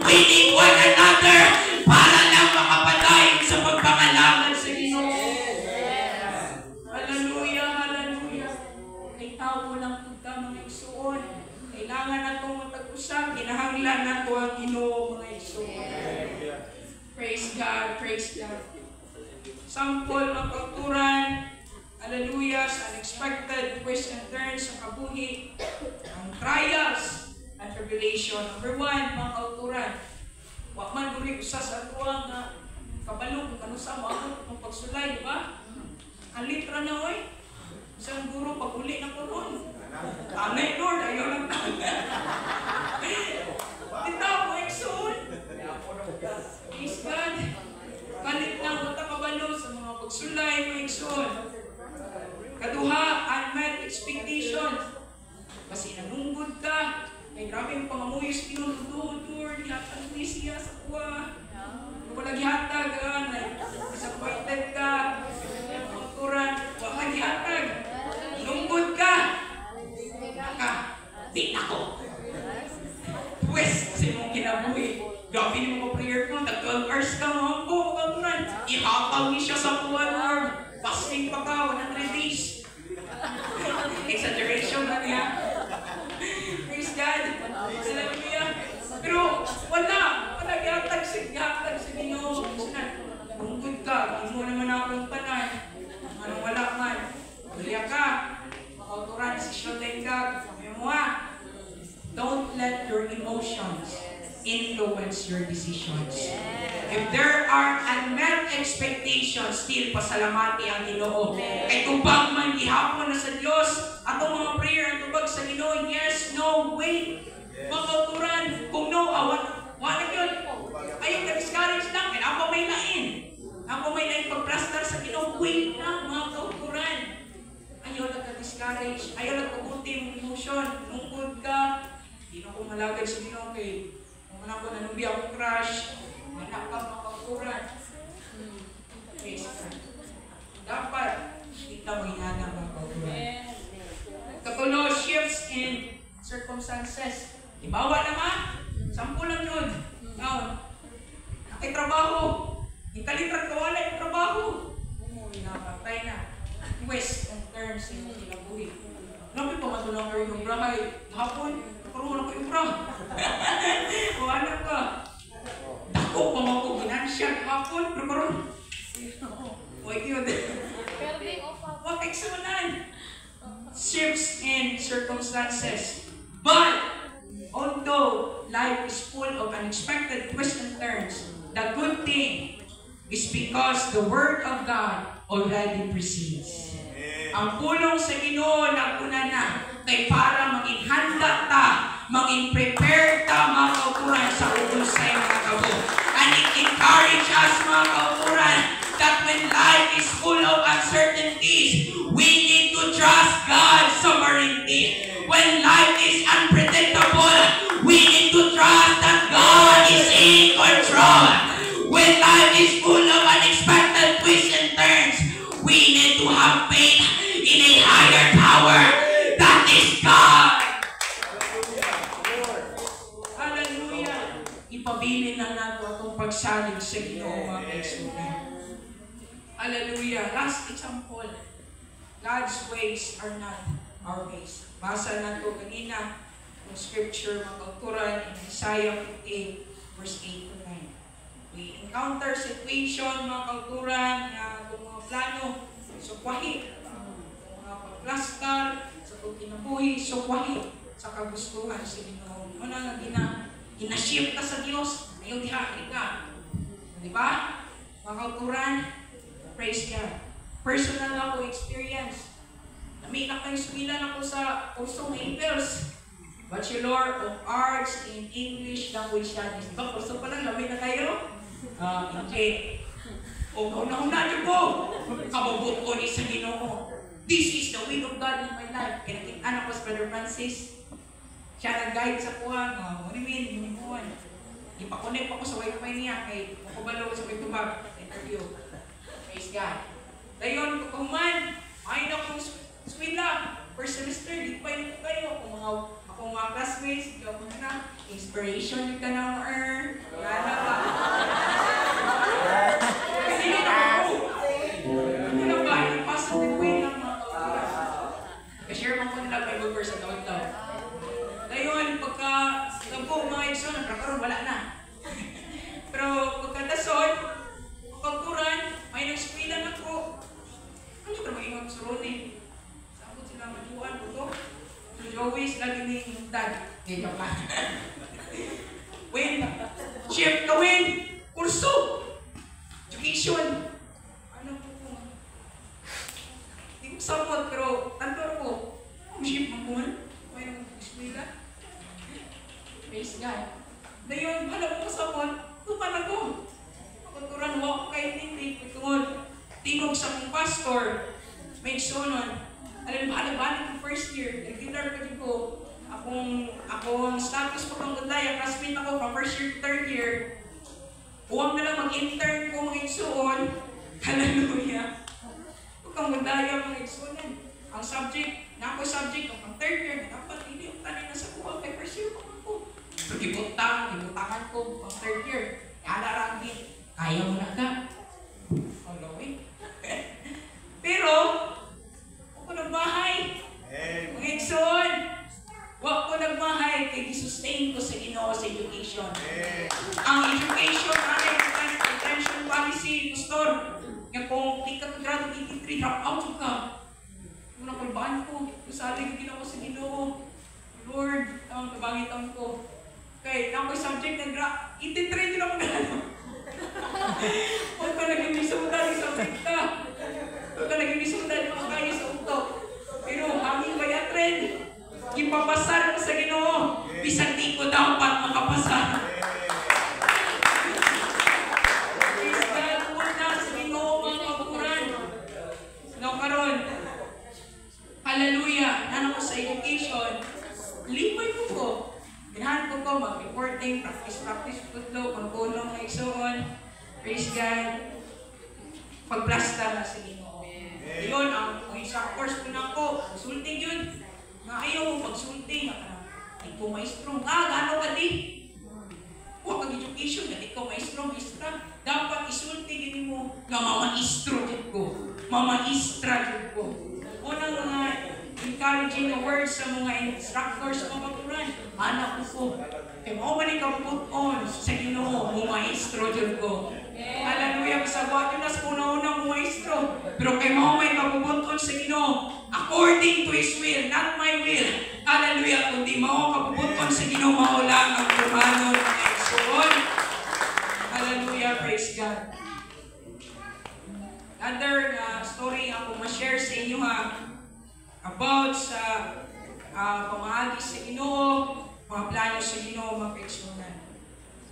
We need one another para lang makapadayon sa pagpangalaman sa Ginoo. Hallelujah, hallelujah. Ikaw mo lang punta mga igsuon. Kailangan na itong matag-usap. Kinahanglan na ito ang Ginoo, mga igsuon. Praise God, praise God. Sample ng kauturan. Hallelujah, sa unexpected twists and turns sa kabuhi. Ang trials and tribulation. Number 1, mga kauturan. Huwag man duri usa sa atuang na kabalo kung ano sa mga kung pagsulay, di ba? Ang litra na, oy. Isang guro, pag-uli na ko ron. Amen, Lord, ayaw lang na. Tita, mo eksoon. Praise God. Kalit lang, wata kabalo sa mga pagsulay, mo eksoon. Kaduha, unmet expectations. Kasi nanunggod ka. May grabe yung pangamuyo sa pinunod, Lord, yata siya sa kuwa. Wala Di na ko. Pwes, kasi mong kinabuhi. Grabe ni mga prayer ko, tag 12 hours ka mga po, magkakuran. Ihapang niya siya sa kuwan, Lord. Fasting pa ka, 100 days. Exaggeration na niya. Praise God. Hallelujah. Pero wala gatag sa Ginoo. Bungkod ka, kung mo naman akong tanan. Anong wala man. Uliya ka. Makauturan, sisyotin ka. Mo ha. Don't let your emotions influence your decisions. If there are unmet expectations, still pasalamati ang Ginoo. Kay tubag man gihapon na sa Dios, atong mga prayer ang tubag sa Ginoo, yes, no, wait. Makauturan, kung no, wala yun. Ayaw ka-discourage lang, kaya ako may lain. Ako may lain pag-plastar sa Ginoo, wait lang, mga kauturan. Ayaw ka-discourage, ayaw nagpapunti mong emotion, lungkod ka. Hindi na ko malagay sa Ginoo kay kung ano ko nanubi ako crush, anak ka mga kauturan. Dapat, ikaw ay nana mga kauturan. Katulo, shifts in circumstances. Ibawa naman, 10 lang yun. Now, nakitrabaho. Italiprat ka wala yung trabaho. Napatay na. Twist and turns yung kinabuhi. Nabi pa matulong ka rin yung brahay. Hapon, nakaroon ako yung brahay. O ano ka? Dako pa mga ko ginansyan. Hapon, nakaroon. O yun. Huwag eksunan. Shifts in circumstances. But, although life is full of unexpected twists and turns, the good thing is because the Word of God already precedes. Ang pulong sa Ginoo na una na kay para maging handa ta, maging prepared ta mga kauturan sa uusay mga kabo. And it encourages us mga kauturan that when life is full of uncertainties, we need to trust God's sovereignty. When life is unpredictable, we need to trust that God is in control. When life is full of unexpected twists and turns, we need to have faith in a higher power that is God. Hallelujah. Ipabilin na nato itong pagsalig sa Ginoo mga kaisunan. Hallelujah. Last example. God's ways are not our ways. Basa na ito kanina yung scripture mga kauturan in Isaiah 58 verse 8 to 9. We encounter situation mga kauturan na itong mga plano sukwahi, mga pagplastar sa pagkinabuhi, sukwahi sa kagustuhan sa Ginoo. Ano na ginaship ka sa Diyos, ayaw diha ka. Diba? Mga kauturan, praise God. Personal ako experience. May nakasumilan ako sa kursong Angels. Bachelor of Arts in English Language Studies. Diba, kurso pa lang, lamay na kayo? Okay. O, kauna-una niyo po. Kababot ko ni sa Ginoo. This is the will of God in my life. Kinakitaan ako sa Brother Francis. Siya nag-guide sa kuwan. What do you mean? Hinimuan. Ipakonect ako sa wifi niya. Kay makabalo sa may tubag. Interview. Praise God. Dayon, pagkahuman, ayun akong eskwela, first semester, di pa yun kayo. Akong mga classmates, di ako na, inspiration yung ka na ma-earn. Wala ba? Kasi yun ako. Ano na ba? Yung positive way lang mga kauturan. Kasi-share man ko nila Bible verse sa tawag-taw. Dayon, pagka nagpo mga exo, nagkakaroon, wala na. Pero pagkadason, kauturan, may nag-eskwela na ko. Ano ka mag-ingat sa Ronnie? Saan ko sila majuan ko to? So Joey's lagi ni yung dad. Ngayon pa. Win. Shift ka win. Kurso. Education. Ano po po? Hindi ko samot pero tantor ko. Shift mo po. May nag-eskwela. Praise God. Ngayon, alam mo samot. Tupan ako. Pagkuran mo kay hindi. Tungod. Tingog sa akong pastor, may sunon. Alam mo, alabalik yung first year, nag-guitar ko dito. Akong status ko kang gudlaya, classmate ako from first year to third year. Huwag na lang mag-intern ko mga igsuon. Hallelujah. Huwag kang gudlaya mga igsuonan. Ang subject, na ako subject, ang third year, dapat hindi yung tanin na sa Gibutangan ko ang third year. Kaya rugby, kaya mo na ka. Following. Pero, ako nagbahay. Mga igsoon, wag ko nagbahay kay gisustain ko sa Ginoo sa education. Ang education, attention policy, pastor, nga kung di ka grado 83, drop out ka. Muna kulbaan ko, usali ko ginawa sa Ginoo. Lord, ang kabangitan ko. Okay, na ako'y subject na 83 din ako gano'n. Huwag ka naging misudan sa subject ka. Huwag ka naging misudan mga kayo sa utok. Pero hangin ba yan, friend? Ipapasar ko sa Ginoo. Bisang di ko dapat makapasar. Please God, una sa Ginoo mga kabukuran. No, karon. Hallelujah. Nano ko sa education. Lipay ko. Ganahan ko mag-reporting, practice ko ito, kung mga igsoon. Praise God. Pagplasta na sa Ginoo. Yun, ang isang course ko na ako. Sulting yun. Nga ayaw mo pagsulting. Hindi ko maestro. Gano'n ka di? Huwag kag-education. Hindi ko maestro. Dapat isulting yun mo. Nga mamaistro dyan ko. Mamaistra dyan ko. Unang mga encouraging na words sa mga instructors mga kapuran. Anak ko. Kaya mo man ikaw-put-on sa Ginoo, mo maestro dyan ko. Hallelujah, kasabot yun na sa una-unang maestro. Pero kay mo may ikaw-put-on sa Ginoo, according to His will, not my will. Hallelujah, kundi mo ikaw-put-on sa Ginoo, maulang ang tumanon ng Exoon. Hallelujah, praise God. Another story ako ma-share sa inyo about sa pamahagi sa Ginoo, mga plano sa Ginoo, mga personal.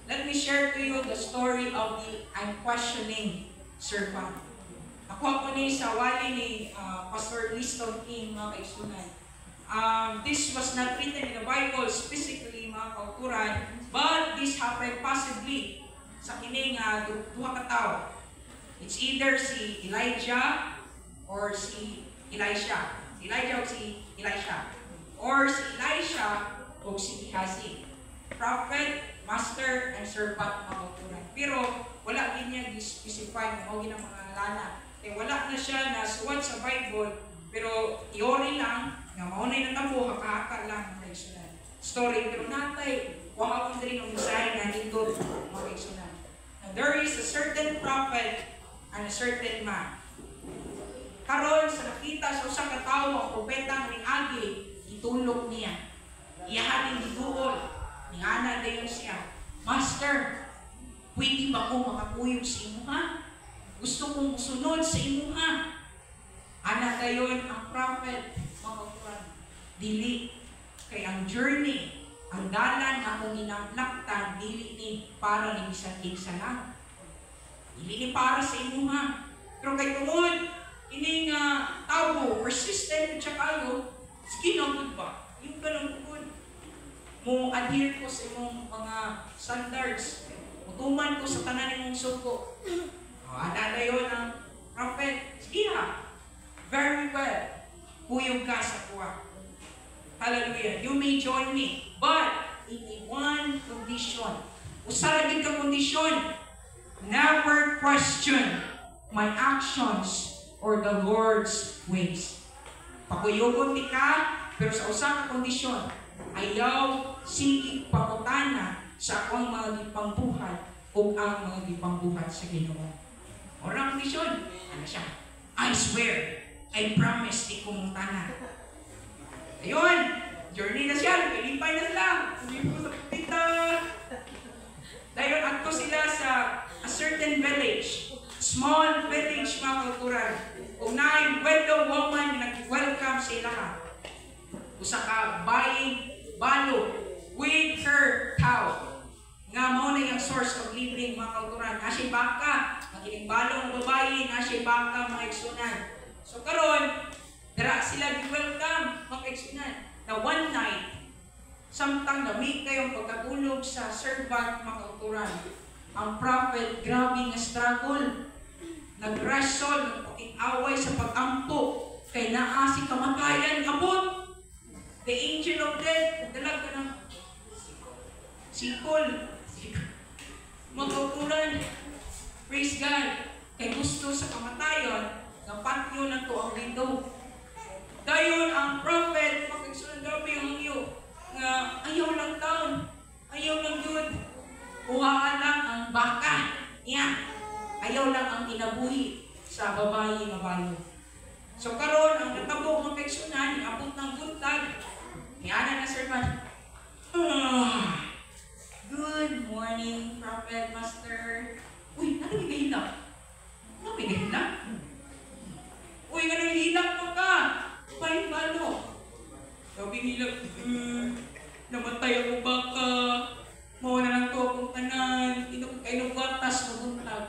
Let me share to you the story of the unquestioning servant. Ako ni sa wali ni Pastor Liston King, mga kaisunan. This was not written in the Bible specifically, mga kauturan, but this happened possibly sa kining duha ka tao. It's either si Elijah or si Elisha. Elijah o si Elisha. Or si Elisha o si Gehazi. Prophet, master, and servant, mga kauturan. Pero wala din niya specify mo ng mga lana. Wala na siya na suwad sa Bible, pero teori lang, nga maunay na tamo, haka-haka lang mga kaisunan. Story, pero natay, wala ko rin ang mensahe na nito, mga kaisunan. There is a certain prophet and a certain man. Karon sa nakita sa usa ka tawo ang propeta ng agi, itulog niya. Iyahating gituol, ningana dayon siya. Master, pwede ba ko makakuyog sa imo ha? Gusto kong sunod sa imo ha? Ana dayon ang prophet, mga dili kay ang journey, ang dalan na akong ginamlaktan, dili ni para ni bisan kinsa lang. Dili ni para sa imo ha. Pero kay tungod ining tao, persistent at kayo, sige na good ba? Yung ganun good. Mo adhere ko sa imong mga standards. Utuman ko sa tanan imong suko. Ana dayon ang prophet, sige ha. Very well. Kuyog ka sa kuha. Hallelujah. You may join me. But in one condition. Usa lagi ka kondisyon. Never question my actions or the Lord's ways. Pakuyogon ti ka, pero sa usa ka kondisyon, ayaw sige pangutana sa akong mga gipangbuhat o ang mga gipangbuhat sa Ginoo. Ora kondisyon, ano siya? I swear, I promise di kumutana. Ayun, journey na siya, pilipay na sila. Hindi po sa pita. Dahil agto sila sa a certain village. Small village, mga kultural. Kung na widow woman na nag-welcome sa ilaha. Usa ka buying balo with her cow. Nga mo na yung source of living, mga kultural. Nasi baka, magiling balong babae, nasi baka, mga igsunan. So karon, dara sila gi-welcome, mga igsunan. Na one night, samtang dami kayong pagkatulog sa servant, mga kultural. Ang prophet, grabe nga struggle. Nag-wrestle, nagpakit-away sa pag-ampo. Kay naa si kamatayan, abot. The angel of death, dalag ka ng Sikol. Mga kauturan, praise God, kay gusto sa kamatayon, na patyo na to ang window. Dayon ang prophet, makagsunan gabi ang iyo, nga ayaw lang taon, ayaw lang yun. Kuhaan lang ang baka niya. Ayaw lang ang kinabuhi sa babae nga balo. So karon ang natabo makagsunan, abot ng buntag, niana na servant. Good morning, Prophet Master. Uy, ano yung gahilak? Ano yung gahilak? Uy, ano yung hilak mo ka? Pahin balo. Sabi nila, namatay ako baka. Mawala lang to akong tanan. Kainugwatas maguntag.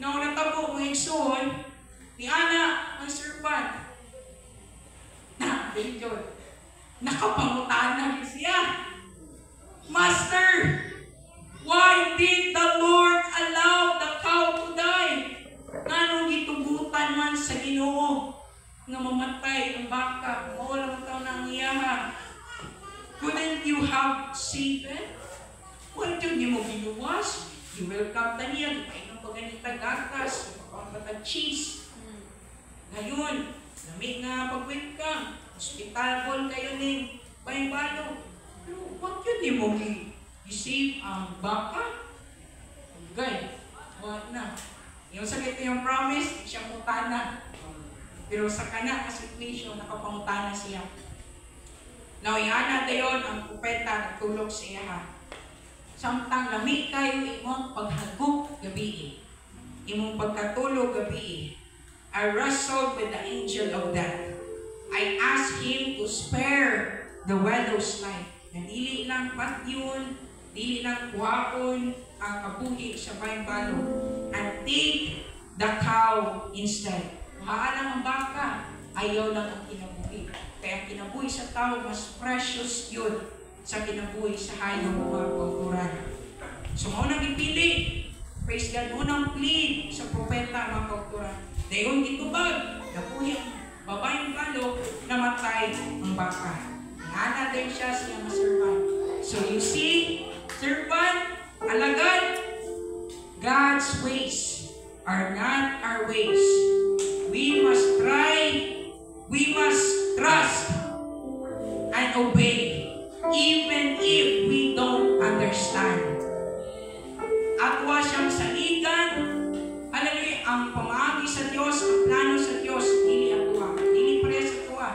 Nang natabo mo ikson, ni Ana, ang servant. Na, Benjon, nakapangutanan siya. Master, why did the Lord allow the cow to die? Nganong gitugutan man sa Ginoo nga mamatay ang baka, mawala man taon ang iyaha. Couldn't you have saved it? Why did you mo ginuwas? You welcome ta niya, kaya nang paganita gatas, pagpapatag cheese. Ngayon, lamig nga pag-welcome, hospital ball kayo ning bayang-balo. Pero what yun di mo i-save ang baka? Okay, what na? Yung sakit yung promise, siya mutana. Pero sa kana na situation, nakapangutana siya. Now, iana dayon ang kupeta nagtulog sa iya. Samtang lamig kayo imong paghagok gabi. Imong pagkatulog gabi. I wrestled with the angel of death. I asked him to spare the widow's life. Na dili lang patyon, dili lang kuhaon ang kabuhi sa bayang-balo. And take the cow instead. Kuhaan lang ang baka, ayaw lang ang kinabuhi. Kaya ang kinabuhi sa tao, mas precious yun sa kinabuhi sa hayop mga kauturan. So, maunang ipili. Praise God, unang plead sa propeta mga kauturan. Dayon itubag, nabuhi ang babayang balo, namatay ang baka. Nana din siya siya na servant. So you see, servant, alagad, God's ways are not our ways. We must try, we must trust, and obey, even if we don't understand. Atwa siyang saligan, alam niyo, ang pamagi sa Diyos, ang plano sa Diyos, dili atwa, dili pare sa atwa.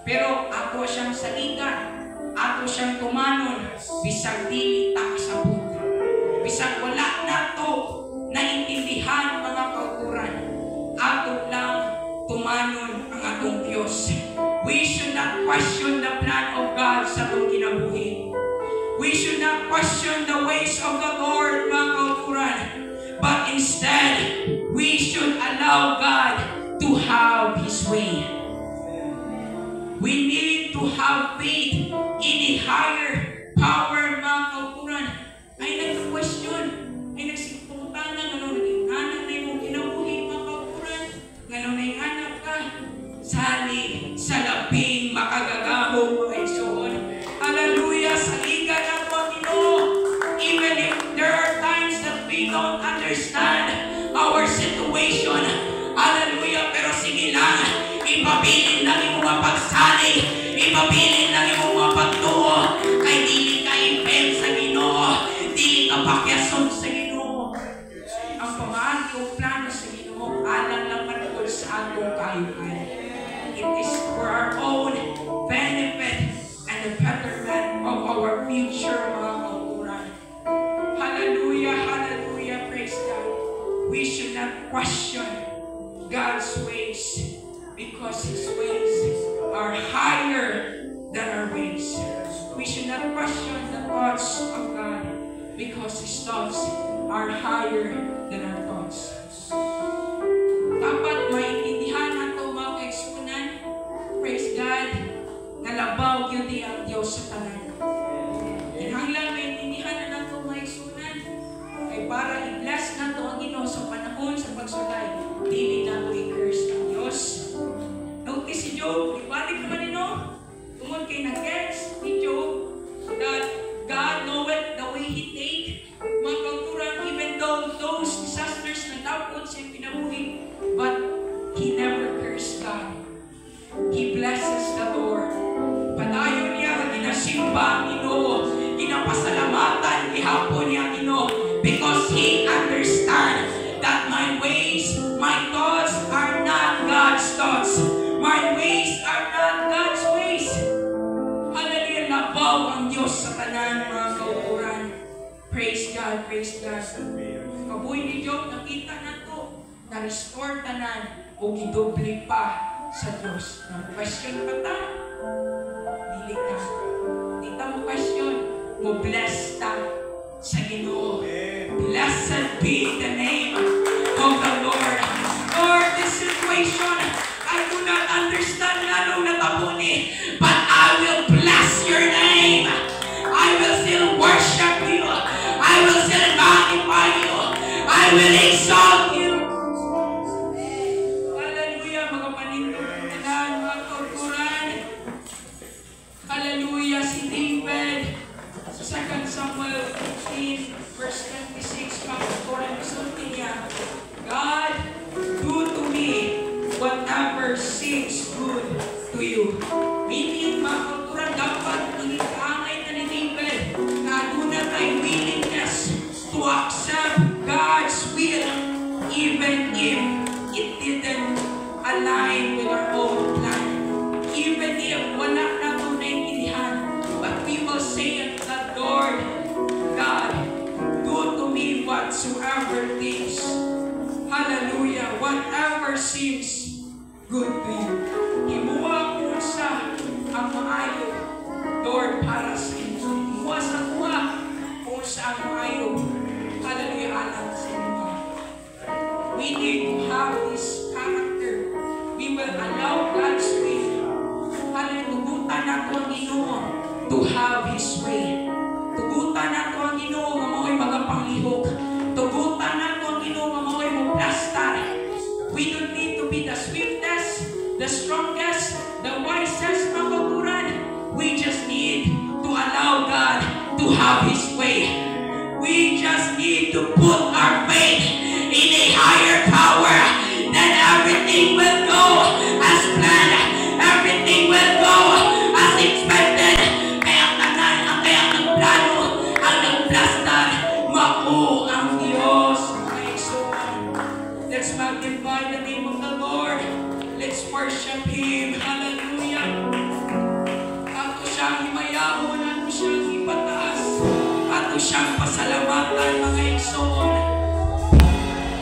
Pero ato siyang saligan, ato siyang tumanon, bisag dili ta kasabot. Bisag wala na to naintindihan mga kauturan, ato lang tumanon ang atong Diyos. We should not question the plan of God sa atong kinabuhi. We should not question the ways of the Lord, mga kauturan. But instead, we should allow God to have His way. We need to have faith in a higher power, mga kauturan. Ay nag-question, ay nagsipuntanan, ano naging anak na yung kinabuhi, mga kauturan. Gano'n na yung anak ka. Sali sa labing makagagahong mga isuon. Hallelujah! Saligan ng Panginoon. Even if there are times that we don't understand our situation. Hallelujah! Pero sige lang. Ipabilin lang yung mga pagsalig, ipabilin lang yung mga pagtuo, kay dili ka impel sa Ginoo, dili ka pakyason sa Ginoo. Ang pamahagi o plano sa Ginoo, alang lang manukod sa atong kayuhan. It is for our own benefit and the betterment of our future, mga kauturan. Hallelujah, hallelujah, praise God. We should not question God's ways, because His ways are higher than our ways. We should not question the thoughts of God, because His thoughts are higher than our thoughts. Dapat maintindihan nato mga kaigsunan, praise God, na labaw yun di ang Diyos sa tanan. Kinahanglan maintindihan na nato mga kaigsunan, ay para i-bless nato ang Ginoo sa panahon sa pagsulay. Dili nato i-curse ang Diyos. Notice si Job, ibalik naman nino, tungod kay nag-gets ni Job, that God knoweth ginasimba ang Ginoo, ginapasalamatan gihapon niya ang Ginoo, because He understand that my ways, my thoughts are not God's thoughts. My ways are not God's ways. Hallelujah, nabaw ang Diyos sa tanan mga kauturan. Praise God, praise God. Kabuhi ni Job, nakita na to, na-restore tanan, o gidoble pa sa Diyos. Question pa ta? Dili ka. Di ta mo question. Mo bless ta sa Ginoo. Blessed be the name of the Lord. Lord, this situation, I do not understand nga nung natabuni, but I will bless your name. I will still worship you. I will still magnify you. I will exalt you. Hallelujah, mga panindog ng tanan, mga kauturan. Hallelujah, si David, sa 2 Samuel 15, verse 26, mga kauturan, gusto niya, God, do to me whatever seems good to you. Meaning, mga kauturan, dapat iniangay na ni David na doon tayo willingness to accept God's will, even if it didn't align with our own plan. Even if wala na ito naintindihan, but we will say unto the Lord, God, do to me whatsoever things. Hallelujah, whatever seems good to you. Himuha ko sa ang maayo, Lord, para sa inyo. Himuha sa kuha kung sa ang maayo. Hallelujah, alam sa inyo. We need to have this character. We will allow God's way. Hallelujah, tugutan na ito ang Ginoo to have His way. Tugutan na ito ang Ginoo nga mao'y magapanglihok. Tugutan na ito ang Ginoo nga mao'y muplastar. We don't need to be the swiftest, the strongest, the wisest, mga kauturan. We just need to allow God to have His way. We just need to put our faith in a higher power. Then everything will go as planned. Everything will go as expected. Kaya ang tanan, ang kaya ang plano, ang nagplastar, mao ang Diyos. Let's magnify the name of the Lord. Let's worship Him. Hallelujah. Ato siyang himayahon, ato siyang ipataas, ato siyang pasalamatan, mga igsoon.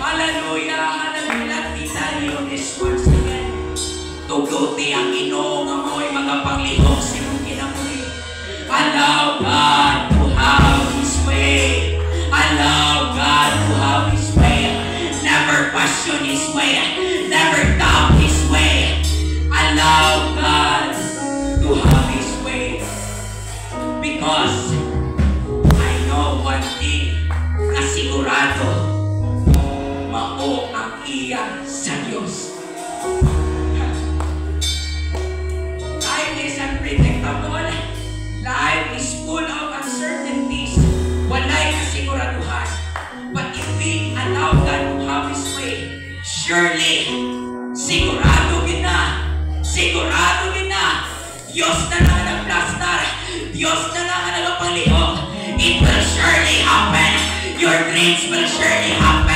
Hallelujah, hallelujah. Titayo this once again. Tuguti ang Ginoo nga mo'y magapanglihok sa imong kinabuhi. Allow God to have His way. Allow God to have His way. Never question His way. Never doubt His way. Allow God to have His way. Because I know one thing na sigurado, mao ang iya sa Diyos. Life is unpredictable. Life is full of uncertainties. Walay kasiguraduhan. But if we allow God to have His way, surely, sigurado gina, Diyos na lang ang nagplastar, Diyos na lang ang nagpanglihok. It will surely happen. Your dreams will surely happen.